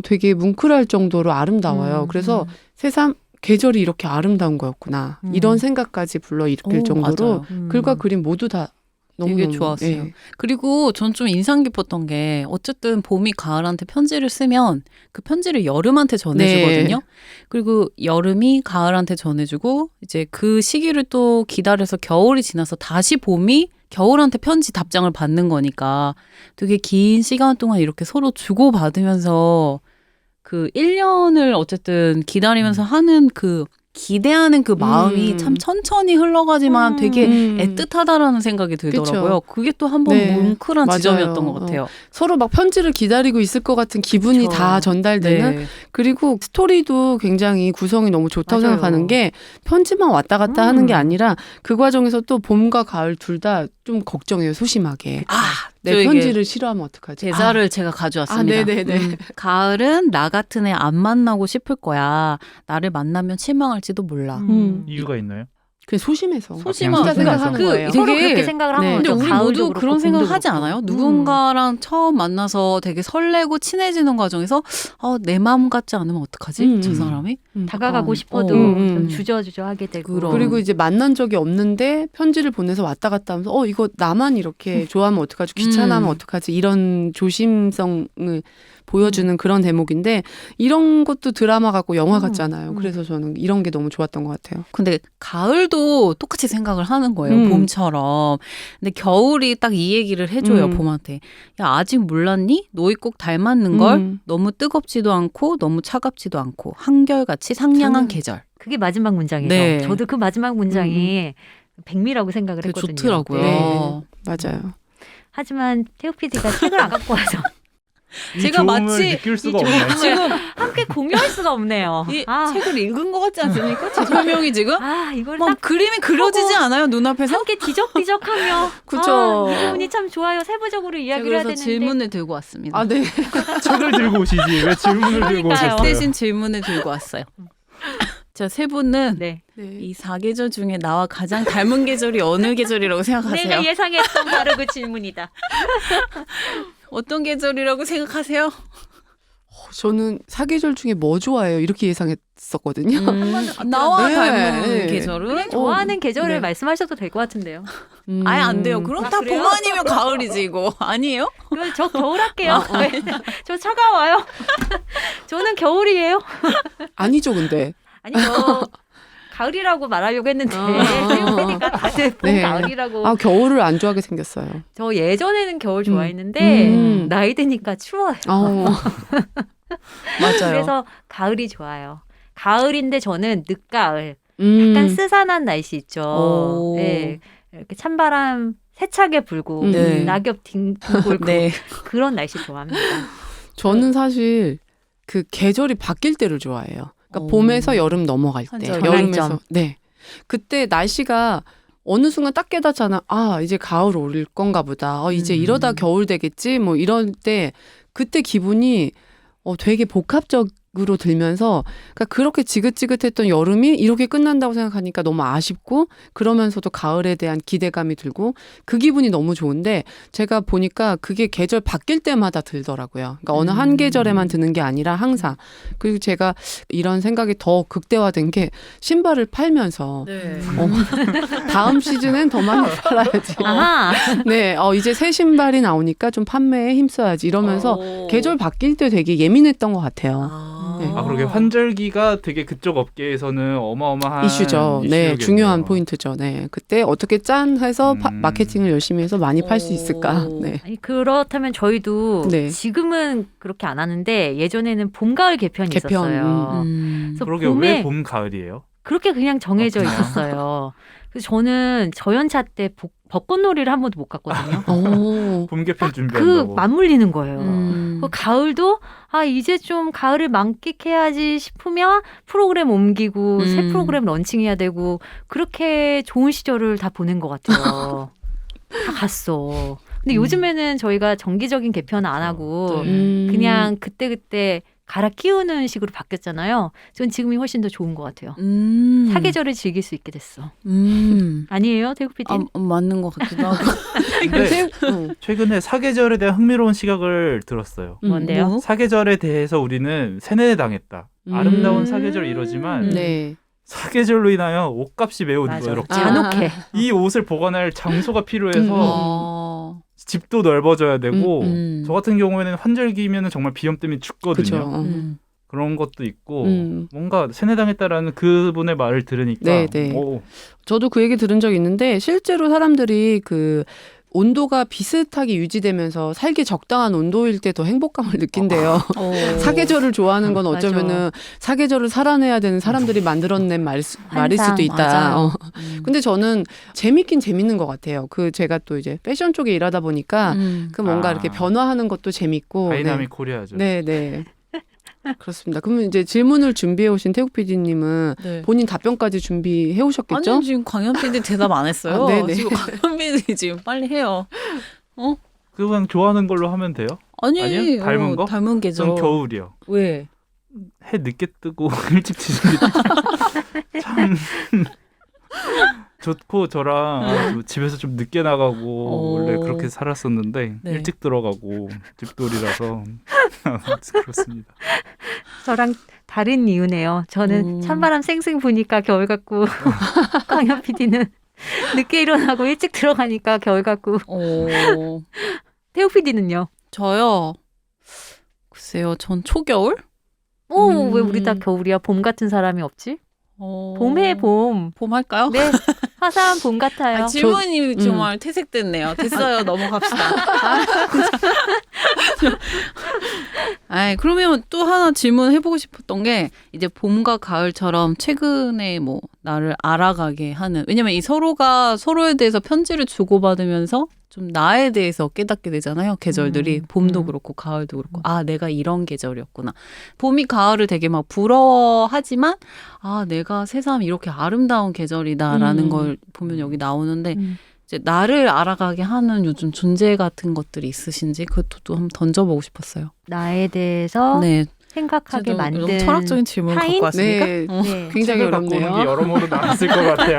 Speaker 4: 되게 뭉클할 정도로 아름다워요. 그래서 새삼 계절이 이렇게 아름다운 거였구나. 이런 생각까지 불러일으킬 정도로
Speaker 2: 맞아요.
Speaker 4: 글과 그림 모두 다
Speaker 2: 되게
Speaker 4: 너무너무
Speaker 2: 좋았어요.
Speaker 4: 예.
Speaker 2: 그리고 전 좀 인상 깊었던 게 어쨌든 봄이 가을한테 편지를 쓰면 그 편지를 여름한테 전해주거든요.
Speaker 4: 네.
Speaker 2: 그리고 여름이 가을한테 전해주고 이제 그 시기를 또 기다려서 겨울이 지나서 다시 봄이 겨울한테 편지 답장을 받는 거니까 되게 긴 시간 동안 이렇게 서로 주고받으면서 그 1년을 어쨌든 기다리면서 하는 그 기대하는 그 마음이 참 천천히 흘러가지만 되게 애틋하다라는 생각이 들더라고요. 그게 또 한 번
Speaker 4: 네,
Speaker 2: 뭉클한
Speaker 4: 맞아요.
Speaker 2: 지점이었던 것 같아요.
Speaker 4: 서로 막 편지를 기다리고 있을 것 같은 기분이
Speaker 3: 그쵸.
Speaker 4: 다 전달되는
Speaker 2: 네.
Speaker 4: 그리고 스토리도 굉장히 구성이 너무 좋다고
Speaker 3: 맞아요.
Speaker 4: 생각하는 게 편지만 왔다 갔다 하는 게 아니라 그 과정에서 또 봄과 가을 둘 다 좀 걱정해요. 소심하게. 내
Speaker 2: 저 이게
Speaker 4: 편지를 싫어하면 어떡하지?
Speaker 2: 제자를 제가 가져왔습니다.
Speaker 4: 네네네.
Speaker 2: 가을은 나 같은 애 안 만나고 싶을 거야. 나를 만나면 실망할지도 몰라.
Speaker 1: 이유가 있나요?
Speaker 4: 그냥 소심해서.
Speaker 2: 소심한
Speaker 4: 진짜 생각하는
Speaker 2: 그
Speaker 4: 거예요.
Speaker 3: 서로
Speaker 2: 되게-
Speaker 3: 그렇게 생각을 한
Speaker 4: 네.
Speaker 3: 거죠.
Speaker 2: 근데 우리
Speaker 3: 가을도
Speaker 2: 모두
Speaker 3: 그렇고
Speaker 2: 그런 생각
Speaker 3: 봄도
Speaker 2: 하지
Speaker 3: 그렇고.
Speaker 2: 않아요? 누군가랑 처음 만나서 되게 설레고 친해지는 과정에서 내 마음 같지 않으면 어떡하지? 저 사람이?
Speaker 3: 다가가고 싶어도 좀 주저주저하게 되고.
Speaker 2: 그럼.
Speaker 4: 그리고 이제 만난 적이 없는데 편지를 보내서 왔다 갔다 하면서 이거 나만 이렇게 좋아하면 어떡하지? 귀찮아하면 어떡하지? 이런 조심성을 보여주는 그런 대목인데 이런 것도 드라마 같고 영화 같잖아요. 그래서 저는 이런 게 너무 좋았던 것 같아요.
Speaker 2: 근데 가을도 똑같이 생각을 하는 거예요. 봄처럼. 근데 겨울이 딱 이 얘기를 해줘요. 봄한테. 야, 아직 몰랐니? 너희 꼭 닮았는 걸. 너무 뜨겁지도 않고 너무 차갑지도 않고 한결같이 상냥한 계절.
Speaker 3: 그게 마지막 문장이죠.
Speaker 2: 네.
Speaker 3: 저도 그 마지막 문장이 백미라고 생각을
Speaker 2: 되게
Speaker 3: 했거든요.
Speaker 2: 좋더라고요.
Speaker 4: 네. 맞아요.
Speaker 3: 하지만 태욱 PD가 책을 안 갖고 와서
Speaker 1: 이
Speaker 2: 제가
Speaker 1: 좋음을
Speaker 2: 마치
Speaker 1: 느낄 수가 없네요.
Speaker 2: 지금
Speaker 3: 함께 공유할 수가 없네요.
Speaker 2: 이
Speaker 3: 아,
Speaker 2: 책을 읽은 것 같지 않습니까? 제 설명이 지금?
Speaker 3: 이걸
Speaker 2: 막
Speaker 3: 딱
Speaker 2: 그림이 그려지지 않아요? 눈앞에서?
Speaker 3: 함께 뒤적뒤적하며
Speaker 4: 그쵸.
Speaker 3: 이 부분이 참 좋아요. 세부적으로
Speaker 2: 제가
Speaker 3: 이야기를 해야
Speaker 2: 그래서
Speaker 3: 되는데
Speaker 2: 질문을 들고 왔습니다.
Speaker 4: 아, 네.
Speaker 1: 책을 들고 오시지 왜 질문을 들고
Speaker 3: 그러니까요.
Speaker 1: 오셨어요?
Speaker 2: 대신 질문을 들고 왔어요. 자, 세 분은
Speaker 3: 네.
Speaker 2: 이 4계절 중에 나와 가장 닮은 계절이 어느 계절이라고 생각하세요?
Speaker 3: 내가 예상했던 바로 그 질문이다.
Speaker 2: 어떤 계절이라고 생각하세요?
Speaker 4: 저는 사계절 중에 뭐 좋아해요? 이렇게 예상했었거든요.
Speaker 2: 나와
Speaker 4: 네.
Speaker 2: 닮은
Speaker 4: 네.
Speaker 2: 계절은?
Speaker 3: 좋아하는 계절을
Speaker 4: 네.
Speaker 3: 말씀하셔도 될 것 같은데요.
Speaker 2: 아예 안 돼요. 그럼 다
Speaker 3: 그래요?
Speaker 2: 봄 아니면 가을이지 이거. 아니에요?
Speaker 3: 그럼 저 겨울 할게요. 저 차가워요. 저는 겨울이에요.
Speaker 4: 아니죠, 근데.
Speaker 3: 아니 저 가을이라고 말하려고 했는데 태용 PD가 다들 봄
Speaker 4: 네.
Speaker 3: 가을이라고.
Speaker 4: 겨울을 안 좋아하게 생겼어요.
Speaker 3: 저 예전에는 겨울 좋아했는데 나이 드니까 추워요.
Speaker 2: 맞아요.
Speaker 3: 그래서 가을이 좋아요. 가을인데 저는 늦가을. 약간 스산한 날씨 있죠.
Speaker 2: 오.
Speaker 3: 네. 이렇게 찬바람 세차게 불고
Speaker 2: 네.
Speaker 3: 낙엽 뒹굴고
Speaker 2: 네.
Speaker 3: 그런 날씨 좋아합니다.
Speaker 4: 저는 사실 그 계절이 바뀔 때를 좋아해요. 그러니까
Speaker 2: 오.
Speaker 4: 봄에서 여름 넘어갈 때.
Speaker 2: 한절.
Speaker 4: 여름에서.
Speaker 3: 전환점.
Speaker 4: 네. 그때 날씨가 어느 순간 딱 깨닫잖아. 이제 가을 올 건가 보다. 이제 이러다 겨울 되겠지. 뭐 이럴 때 그때 기분이 되게 복합적으로 들면서 그러니까 그렇게 지긋지긋했던 여름이 이렇게 끝난다고 생각하니까 너무 아쉽고 그러면서도 가을에 대한 기대감이 들고 그 기분이 너무 좋은데 제가 보니까 그게 계절 바뀔 때마다 들더라고요. 그러니까 어느 한 계절에만 드는 게 아니라 항상. 그리고 제가 이런 생각이 더 극대화된 게 신발을 팔면서
Speaker 2: 네.
Speaker 4: 다음 시즌엔 더 많이 팔아야지.
Speaker 3: 아하.
Speaker 4: 네, 이제 새 신발이 나오니까 좀 판매에 힘써야지 이러면서
Speaker 2: 오.
Speaker 4: 계절 바뀔 때 되게 예민했던 것 같아요. 네.
Speaker 1: 그러게 환절기가 되게 그쪽 업계에서는 어마어마한
Speaker 4: 이슈죠. 네,
Speaker 1: 이슈겠네요.
Speaker 4: 중요한 포인트죠. 네, 그때 어떻게 짠해서 마케팅을 열심히 해서 많이 팔 수
Speaker 2: 오.
Speaker 4: 있을까? 네.
Speaker 3: 아니, 그렇다면 저희도
Speaker 4: 네.
Speaker 3: 지금은 그렇게 안 하는데 예전에는 봄, 가을 개편이
Speaker 4: 개편,
Speaker 3: 있었어요.
Speaker 2: 음.
Speaker 3: 그래서
Speaker 1: 그러게
Speaker 3: 봄에
Speaker 1: 왜 봄 가을이에요?
Speaker 3: 그렇게 그냥 정해져
Speaker 1: 그래요?
Speaker 3: 있었어요. 그래서 저는 저연차 때 벚꽃놀이를 한 번도 못 갔거든요.
Speaker 4: 오.
Speaker 1: 봄 개편
Speaker 3: 그
Speaker 1: 준비한다고.
Speaker 3: 맞물리는 거예요.
Speaker 2: 음.
Speaker 3: 그 가을도 이제 좀 가을을 만끽해야지 싶으면 프로그램 옮기고 새 프로그램 런칭해야 되고 그렇게 좋은 시절을 다 보낸 것 같아요. 다 갔어. 근데 요즘에는 저희가 정기적인 개편 안 하고 그냥 그때그때 갈아 끼우는 식으로 바뀌었잖아요. 전 지금이 훨씬 더 좋은 것 같아요. 사계절을 즐길 수 있게 됐어. 아니에요, 태국 PD?
Speaker 2: 맞는 것 같기도 하고.
Speaker 1: 근데 최근에 사계절에 대한 흥미로운 시각을 들었어요.
Speaker 3: 뭔데요?
Speaker 2: 뭐?
Speaker 1: 사계절에 대해서 우리는 세뇌당했다. 아름다운 사계절 이러지만
Speaker 4: 네.
Speaker 1: 사계절로 인하여 옷값이 매우
Speaker 3: 맞아.
Speaker 1: 늘었고
Speaker 3: 잔혹해.
Speaker 1: 이 옷을 보관할 장소가 필요해서 집도 넓어져야 되고 저 같은 경우에는 환절기면 정말 비염 때문에 죽거든요.
Speaker 4: 그죠.
Speaker 1: 그런 것도 있고 뭔가 세뇌당했다라는 그분의 말을 들으니까
Speaker 4: 네, 네. 저도 그 얘기 들은 적 있는데 실제로 사람들이 그 온도가 비슷하게 유지되면서 살기 적당한 온도일 때 더 행복감을 느낀대요. 사계절을 좋아하는 건 어쩌면은 사계절을 살아내야 되는 사람들이 만들어낸 말일 수도 있다. 근데 저는 재밌긴 재밌는 것 같아요. 그 제가 또 이제 패션 쪽에 일하다 보니까 그 뭔가 이렇게 변화하는 것도 재밌고.
Speaker 1: 다이나믹 코리아죠.
Speaker 4: 네, 네. 그렇습니다. 그러면 이제 질문을 준비해 오신 태국 PD님은
Speaker 2: 네.
Speaker 4: 본인 답변까지 준비해 오셨겠죠?
Speaker 2: 아니 지금 광현 PD 대답 안 했어요.
Speaker 4: 네네.
Speaker 2: 지금 광현 PD 지금 빨리 해요.
Speaker 1: 그냥 좋아하는 걸로 하면 돼요? 아니요? 닮은 거?
Speaker 2: 닮은 계절.
Speaker 1: 전 겨울이요.
Speaker 2: 왜?
Speaker 1: 해 늦게 뜨고 일찍 지는 게 참 좋고 저랑 집에서 좀 늦게 나가고 원래 그렇게 살았었는데
Speaker 2: 네.
Speaker 1: 일찍 들어가고 집돌이라서 그렇습니다.
Speaker 3: 저랑 다른 이유네요. 저는 찬바람 쌩쌩 부니까 겨울 같고 광현 PD는 늦게 일어나고 일찍 들어가니까 겨울 같고 태욱 PD는요?
Speaker 2: 저요. 글쎄요, 전 초겨울?
Speaker 3: 왜 우리 다 겨울이야? 봄 같은 사람이 없지? 봄에 봄.
Speaker 2: 봄 할까요?
Speaker 3: 네, 화사한 봄 같아요.
Speaker 2: 질문이 정말 퇴색됐네요. 됐어요. 넘어갑시다. 그러면 또 하나 질문해보고 싶었던 게 이제 봄과 가을처럼 최근에 뭐 나를 알아가게 하는, 왜냐면 이 서로가 서로에 대해서 편지를 주고받으면서 좀 나에 대해서 깨닫게 되잖아요. 계절들이 봄도 그렇고 가을도 그렇고 내가 이런 계절이었구나. 봄이 가을을 되게 막 부러워하지만 내가 새삼 이렇게 아름다운 계절이다라는 걸 보면 여기 나오는데 이제 나를 알아가게 하는 요즘 존재 같은 것들이 있으신지 그것도 또 한번 던져보고 싶었어요.
Speaker 3: 나에 대해서
Speaker 2: 네.
Speaker 3: 생각하게 만든
Speaker 2: 너무 철학적인 질문
Speaker 3: 타인?
Speaker 2: 갖고 왔습니까?
Speaker 4: 네, 굉장히
Speaker 1: 책을 바꾸는 게
Speaker 4: 어렵네요.
Speaker 1: 여러모로 나왔을 것 같아요.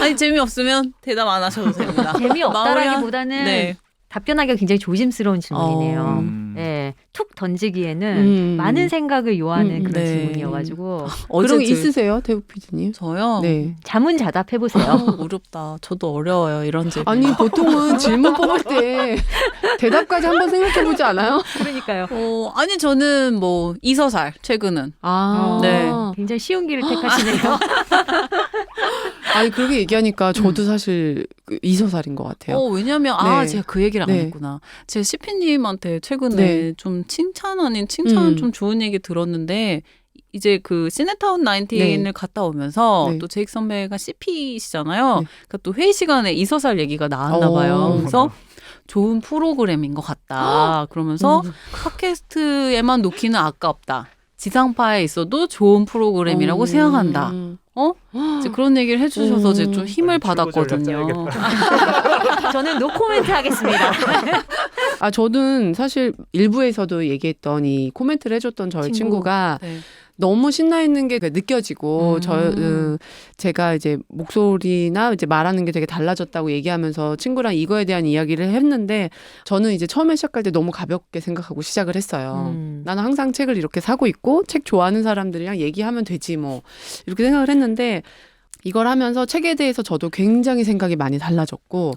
Speaker 2: 아니 재미없으면 대답 안 하셔도 됩니다.
Speaker 3: 재미없다라기보다는
Speaker 2: 네.
Speaker 3: 답변하기가 굉장히 조심스러운 질문이네요. 네, 툭 던지기에는 많은 생각을 요하는 그런
Speaker 2: 네.
Speaker 3: 질문이어가지고
Speaker 4: 그런 게 있으세요, 태욱 PD님?
Speaker 2: 저요?
Speaker 4: 네.
Speaker 3: 자문자답해보세요.
Speaker 2: 어렵다. 저도 어려워요. 이런 질문.
Speaker 4: 아니 보통은 질문 뽑을 때 대답까지 한번 생각해보지 않아요?
Speaker 3: 그러니까요.
Speaker 2: 아니 저는 뭐 이서살 최근은. 네.
Speaker 3: 굉장히 쉬운 길을 택하시네요.
Speaker 4: 아니 그렇게 얘기하니까 저도 사실 이서살인 것 같아요.
Speaker 2: 왜냐면
Speaker 4: 네.
Speaker 2: 제가 그 얘기를 안
Speaker 4: 네.
Speaker 2: 했구나. 제가 CP님한테 최근에
Speaker 4: 네.
Speaker 2: 좀 칭찬 아닌 칭찬 좀 좋은 얘기 들었는데 이제 그 시네타운 19을
Speaker 4: 네.
Speaker 2: 갔다 오면서
Speaker 4: 네.
Speaker 2: 또 제익 선배가 CP시잖아요.
Speaker 4: 네.
Speaker 2: 그러니까 또 회의 시간에 이서살 얘기가 나왔나 봐요. 그래서 좋은 프로그램인 것 같다. 그러면서 팟캐스트에만 놓기는 아깝다. 지상파에 있어도 좋은 프로그램이라고 생각한다. 이제 그런 얘기를 해주셔서 이제 좀 힘을 받았거든요.
Speaker 3: 저는 노코멘트 하겠습니다.
Speaker 4: 저는 사실 일부에서도 얘기했던 이 코멘트를 해줬던 저희 친구가
Speaker 2: 네.
Speaker 4: 너무 신나 있는 게 느껴지고 제가 이제 목소리나 이제 말하는 게 되게 달라졌다고 얘기하면서 친구랑 이거에 대한 이야기를 했는데 저는 이제 처음에 시작할 때 너무 가볍게 생각하고 시작을 했어요. 나는 항상 책을 이렇게 사고 있고 책 좋아하는 사람들이랑 얘기하면 되지 뭐 이렇게 생각을 했는데 이걸 하면서 책에 대해서 저도 굉장히 생각이 많이 달라졌고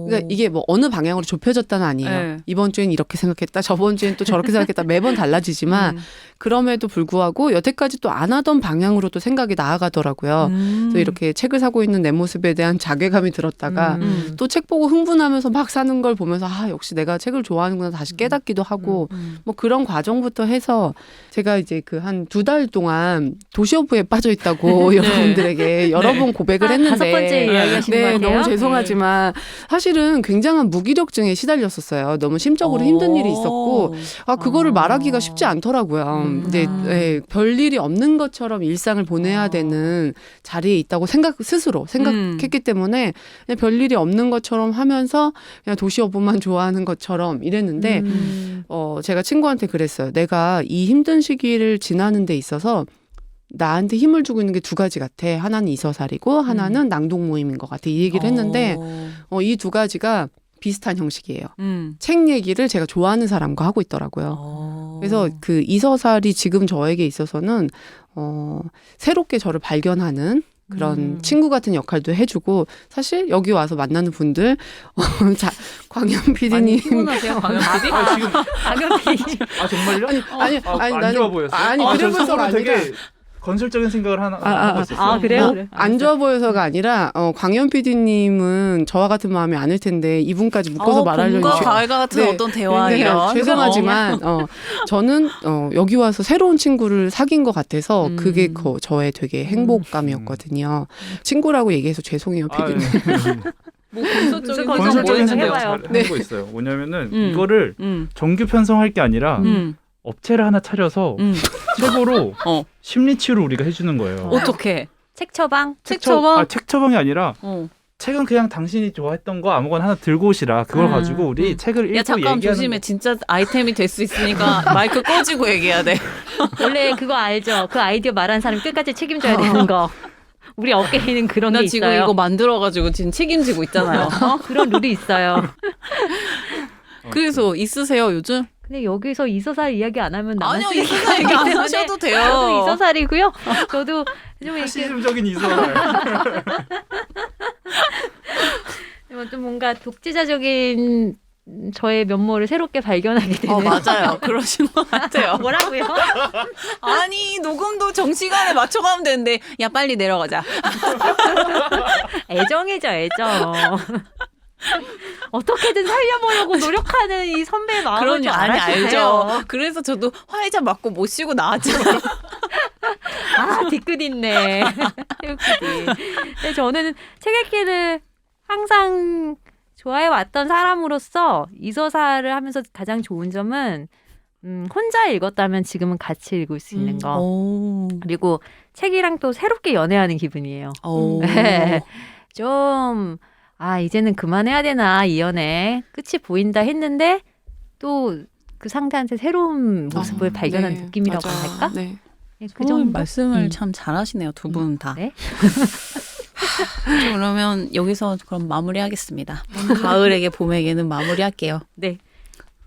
Speaker 4: 그러니까 이게 뭐 어느 방향으로 좁혀졌다는 아니에요.
Speaker 2: 네.
Speaker 4: 이번 주엔 이렇게 생각했다. 저번 주엔 또 저렇게 생각했다. 매번 달라지지만 그럼에도 불구하고 여태까지 또 안 하던 방향으로 또 생각이 나아가더라고요. 그래서 이렇게 책을 사고 있는 내 모습에 대한 자괴감이 들었다가 또 책 보고 흥분하면서 막 사는 걸 보면서 역시 내가 책을 좋아하는구나 다시 깨닫기도 하고 뭐 그런 과정부터 해서 제가 이제 그 한 2달 동안 도시어부에 빠져 있다고 여러분들에게 여러 번 고백을 했는데
Speaker 3: 5번째 이야기 하신 것 같아요.
Speaker 4: 너무 죄송하지만 사실은 굉장한 무기력증에 시달렸었어요. 너무 심적으로 힘든 일이 있었고 그거를 말하기가 쉽지 않더라고요. 이제 별일이 없는 것처럼 일상을 보내야 되는 자리에 있다고 스스로 생각했기 때문에 그냥 별일이 없는 것처럼 하면서 그냥 도시어부만 좋아하는 것처럼 이랬는데 제가 친구한테 그랬어요. 내가 이 힘든 시기를 지나는 데 있어서 나한테 힘을 주고 있는 게 2가지 같아. 하나는 이서살이고 하나는 낭독 모임인 것 같아. 이 얘기를 했는데 이 2가지가 비슷한 형식이에요. 책 얘기를 제가 좋아하는 사람과 하고 있더라고요. 그래서 그 이서살이 지금 저에게 있어서는 새롭게 저를 발견하는 그런 친구 같은 역할도 해주고 사실 여기 와서 만나는 분들 광현 PD님
Speaker 2: 피곤하세요, 광현 PD?
Speaker 1: 지금
Speaker 3: 강연 PD.
Speaker 1: 정말요?
Speaker 4: 아니
Speaker 1: 안
Speaker 4: 나는
Speaker 1: 좋아 보였어요.
Speaker 4: 아니
Speaker 1: 저
Speaker 4: 그래서가
Speaker 1: 속으로
Speaker 4: 아니라
Speaker 1: 되게 건설적인 생각을 하고 있었어요.
Speaker 3: 그래요?
Speaker 4: 안 좋아 보여서가 아니라 광현 PD님은 저와 같은 마음이 아닐 텐데 이분까지 묶어서 말하려니
Speaker 2: 봄과 가을과 같은 어떤 대화 이런.
Speaker 4: 죄송하지만 저는 여기 와서 새로운 친구를 사귄 것 같아서 그게 저의 되게 행복감이었거든요. 친구라고 얘기해서 죄송해요, PD님.
Speaker 2: 뭐 건설적인
Speaker 1: 건설적인
Speaker 2: 생각
Speaker 1: 생각을
Speaker 2: 뭐
Speaker 1: 하고 있어요. 뭐냐면은 이거를 정규 편성할 게 아니라 업체를 하나 차려서 최고로 심리치유를 우리가 해주는 거예요.
Speaker 2: 어떻게?
Speaker 3: 책 처방?
Speaker 2: 책 처방?
Speaker 1: 책 처방이 아니라 책은 그냥 당신이 좋아했던 거 아무거나 하나 들고 오시라. 그걸 가지고 우리 책을 읽고
Speaker 2: 잠깐
Speaker 1: 얘기하는
Speaker 2: 조심해. 진짜 아이템이 될 수 있으니까 마이크 꺼지고 얘기해야 돼.
Speaker 3: 원래 그거 알죠? 그 아이디어 말한 사람 끝까지 책임져야 되는 거. 우리 업계에는 그런 게
Speaker 2: 나
Speaker 3: 있어요.
Speaker 2: 지금 이거 만들어가지고 지금 책임지고 있잖아요.
Speaker 3: 그런 룰이 있어요.
Speaker 2: 그래서 있으세요 요즘?
Speaker 3: 근데 여기서 이서살 이야기 안 하면 나만
Speaker 2: 아니요, 이서살 얘기 안 하셔도 돼요.
Speaker 3: 저도 이서살이고요. 저도 좀 이렇게
Speaker 1: 시즘적인 이서살.
Speaker 3: 좀 뭔가 독재자적인 저의 면모를 새롭게 발견하게 되는.
Speaker 2: 맞아요. 그러신 것 같아요.
Speaker 3: 뭐라고요?
Speaker 2: 아니 녹음도 정시간에 맞춰가면 되는데 야 빨리 내려가자.
Speaker 3: 애정이죠, 애정. 어떻게든 살려보려고 노력하는 이 선배의 마음을 좀
Speaker 2: 아니
Speaker 3: 알아주세요.
Speaker 2: 알죠. 그래서 저도 화이자 맞고 못 쉬고 나왔죠.
Speaker 3: 아, 뒤끝 있네. 태우PD. 근데 저는 책 읽기를 항상 좋아해왔던 사람으로서 이서사를 하면서 가장 좋은 점은 혼자 읽었다면 지금은 같이 읽을 수 있는 거. 그리고 책이랑 또 새롭게 연애하는 기분이에요. 네. 좀 이제는 그만해야 되나 이 연애 끝이 보인다 했는데 또 그 상대한테 새로운 모습을 발견한
Speaker 4: 네,
Speaker 3: 느낌이라고
Speaker 4: 맞아요.
Speaker 3: 할까?
Speaker 4: 네.
Speaker 3: 네, 그 정도?
Speaker 2: 말씀을 참 잘하시네요. 두 분 다.
Speaker 3: 네?
Speaker 2: 그러면 여기서 그럼 마무리하겠습니다. 가을에게 봄에게는 마무리할게요.
Speaker 3: 네.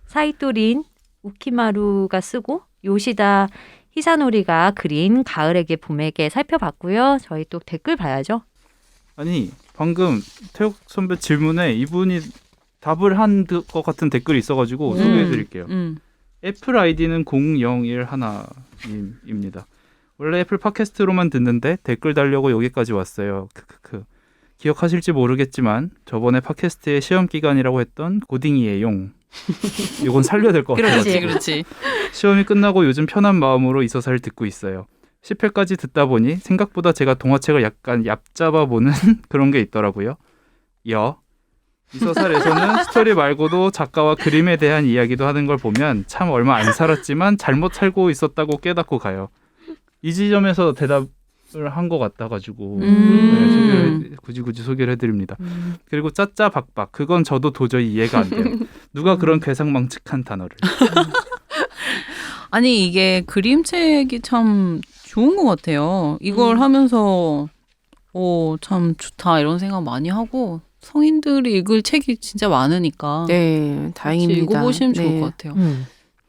Speaker 3: 사이토린 우키마루가 쓰고 요시다 히사노리가 그린 가을에게 봄에게 살펴봤고요. 저희 또 댓글 봐야죠.
Speaker 1: 아니 방금 태욱 선배 질문에 이분이 답을 한 것 같은 댓글이 있어가지고 소개해드릴게요. 애플 아이디는 001님입니다. 원래 애플 팟캐스트로만 듣는데 댓글 달려고 여기까지 왔어요. 크크크. 기억하실지 모르겠지만 저번에 팟캐스트의 시험 기간이라고 했던 고딩이에용. 이건 살려야 될 것 같아요.
Speaker 2: 그렇지.
Speaker 1: 시험이 끝나고 요즘 편한 마음으로 이서사를 듣고 있어요. 10회까지 듣다 보니 생각보다 제가 동화책을 약간 얕잡아 보는 그런 게 있더라고요. 이서사에서는 스토리 말고도 작가와 그림에 대한 이야기도 하는 걸 보면 참 얼마 안 살았지만 잘못 살고 있었다고 깨닫고 가요. 이 지점에서 대답을 한 것 같아가지고 네, 굳이 소개를 해드립니다. 그리고 짜짜박박 그건 저도 도저히 이해가 안 돼요. 누가 그런 괴상망측한 단어를.
Speaker 2: 아니 이게 그림책이 참 좋은 것 같아요. 이걸 하면서 참 좋다 이런 생각 많이 하고 성인들이 읽을 책이 진짜 많으니까
Speaker 4: 네, 다행입니다.
Speaker 2: 읽어보시면 좋을
Speaker 4: 네.
Speaker 2: 것 같아요.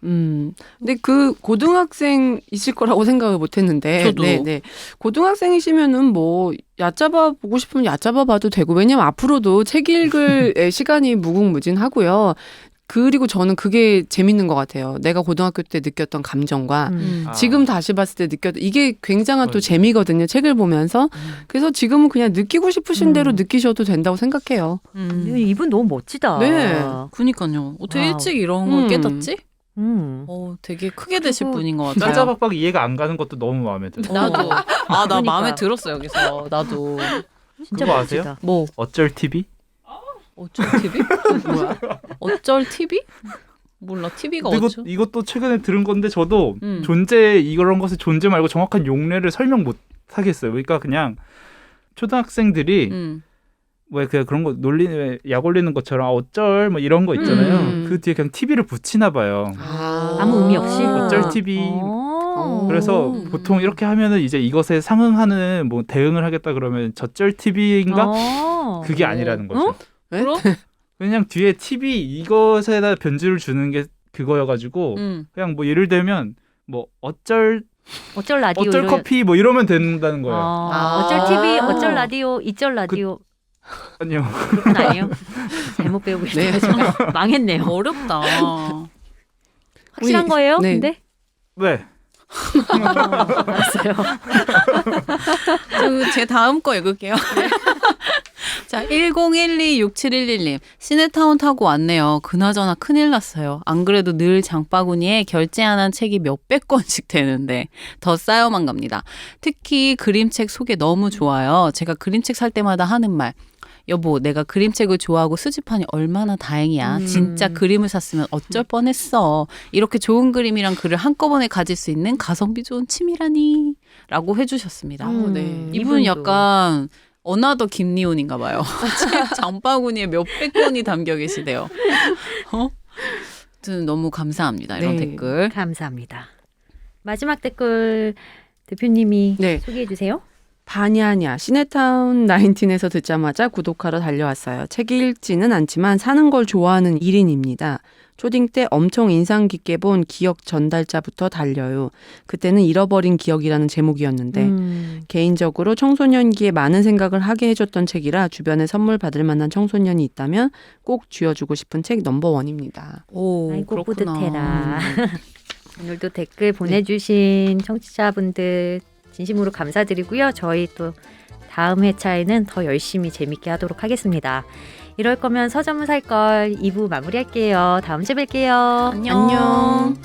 Speaker 4: 근데 그 고등학생이실 거라고 생각을 못 했는데.
Speaker 2: 저도.
Speaker 4: 네. 고등학생이시면은 뭐, 얕잡아 보고 싶으면 얕잡아 봐도 되고, 왜냐면 앞으로도 책 읽을 시간이 무궁무진하고요. 그리고 저는 그게 재밌는 것 같아요. 내가 고등학교 때 느꼈던 감정과 지금 다시 봤을 때 느꼈던 이게 굉장한 또 재미거든요. 책을 보면서. 그래서 지금은 그냥 느끼고 싶으신 대로 느끼셔도 된다고 생각해요.
Speaker 3: 이분 너무 멋지다.
Speaker 4: 네.
Speaker 2: 그니까요. 어떻게
Speaker 3: 와우.
Speaker 2: 일찍 이런 걸 깨닫지?
Speaker 3: 음.
Speaker 2: 되게 크게 되실
Speaker 3: 그리고
Speaker 2: 분인 것 같아요.
Speaker 1: 짜짜박박 이해가 안 가는 것도 너무 마음에 들어요.
Speaker 2: 나도. 나
Speaker 3: 그러니까.
Speaker 2: 마음에 들었어 여기서. 나도.
Speaker 3: 진짜
Speaker 1: 그거
Speaker 3: 멋지다.
Speaker 1: 아세요?
Speaker 2: 뭐
Speaker 1: 어쩔 TV?
Speaker 2: 어쩔 TV? 뭐야? 어쩔 TV? 몰라. TV가
Speaker 1: 이것도 최근에 들은 건데 저도
Speaker 2: 음.
Speaker 1: 이런 것의 존재 말고 정확한 용례를 설명 못 하겠어요. 그러니까 그냥 초등학생들이 왜 그런 거 약 올리는 것처럼 어쩔 뭐 이런 거 있잖아요. 그 뒤에 그냥 TV를 붙이나 봐요.
Speaker 3: 아무 의미 없이.
Speaker 1: 어쩔 TV. 그래서 보통 이렇게 하면은 이제 이것에 상응하는 뭐 대응을 하겠다 그러면 저쩔 TV인가? 그게 아니라는 거죠.
Speaker 2: 그럼?
Speaker 1: 그냥 뒤에 TV 이것에다 변주를 주는 게 그거여가지고 그냥 뭐 예를 들면 뭐 어쩔
Speaker 3: 라디오.
Speaker 1: 어쩔 커피 뭐 이러면 된다는 거예요.
Speaker 3: 어쩔 TV, 어쩔 라디오, 이쩔 라디오.
Speaker 1: 아니요.
Speaker 3: 그건 아니에요. 잘못 배우고 있어요. 망했네요.
Speaker 2: 어렵다.
Speaker 3: 확실한 거예요?
Speaker 4: 네.
Speaker 3: 근데?
Speaker 1: 왜?
Speaker 3: 알았어요.
Speaker 2: 제 다음 거 읽을게요. 자, 10126711님. 시내타운 타고 왔네요. 그나저나 큰일 났어요. 안 그래도 늘 장바구니에 결제 안 한 책이 몇백 권씩 되는데 더 쌓여만 갑니다. 특히 그림책 소개 너무 좋아요. 제가 그림책 살 때마다 하는 말. 여보, 내가 그림책을 좋아하고 수집하니 얼마나 다행이야. 진짜 그림을 샀으면 어쩔 뻔했어. 이렇게 좋은 그림이랑 글을 한꺼번에 가질 수 있는 가성비 좋은 취미라니. 라고 해주셨습니다.
Speaker 4: 네.
Speaker 2: 이분
Speaker 3: 이분도.
Speaker 2: 약간 어나더 김리온인가 봐요. 장바구니에 몇백 권이 담겨 계시대요. 아무튼 너무 감사합니다. 이런
Speaker 4: 네.
Speaker 2: 댓글.
Speaker 3: 감사합니다. 마지막 댓글 대표님이
Speaker 4: 네.
Speaker 3: 소개해 주세요.
Speaker 4: 바냐냐 시네타운 19에서 듣자마자 구독하러 달려왔어요. 책 읽지는 않지만 사는 걸 좋아하는 1인입니다. 초딩 때 엄청 인상 깊게 본 기억 전달자부터 달려요. 그때는 잃어버린 기억이라는 제목이었는데 개인적으로 청소년기에 많은 생각을 하게 해줬던 책이라 주변에 선물 받을 만한 청소년이 있다면 꼭 쥐어주고 싶은 책 넘버원입니다.
Speaker 2: 오,
Speaker 3: 아이고
Speaker 2: 그렇구나.
Speaker 3: 뿌듯해라. 오늘도 댓글 보내주신 청취자분들 진심으로 감사드리고요. 저희 또 다음 회차에는 더 열심히 재밌게 하도록 하겠습니다. 이럴 거면 서점을 살 걸 2부 마무리할게요. 다음 주에 뵐게요.
Speaker 2: 안녕.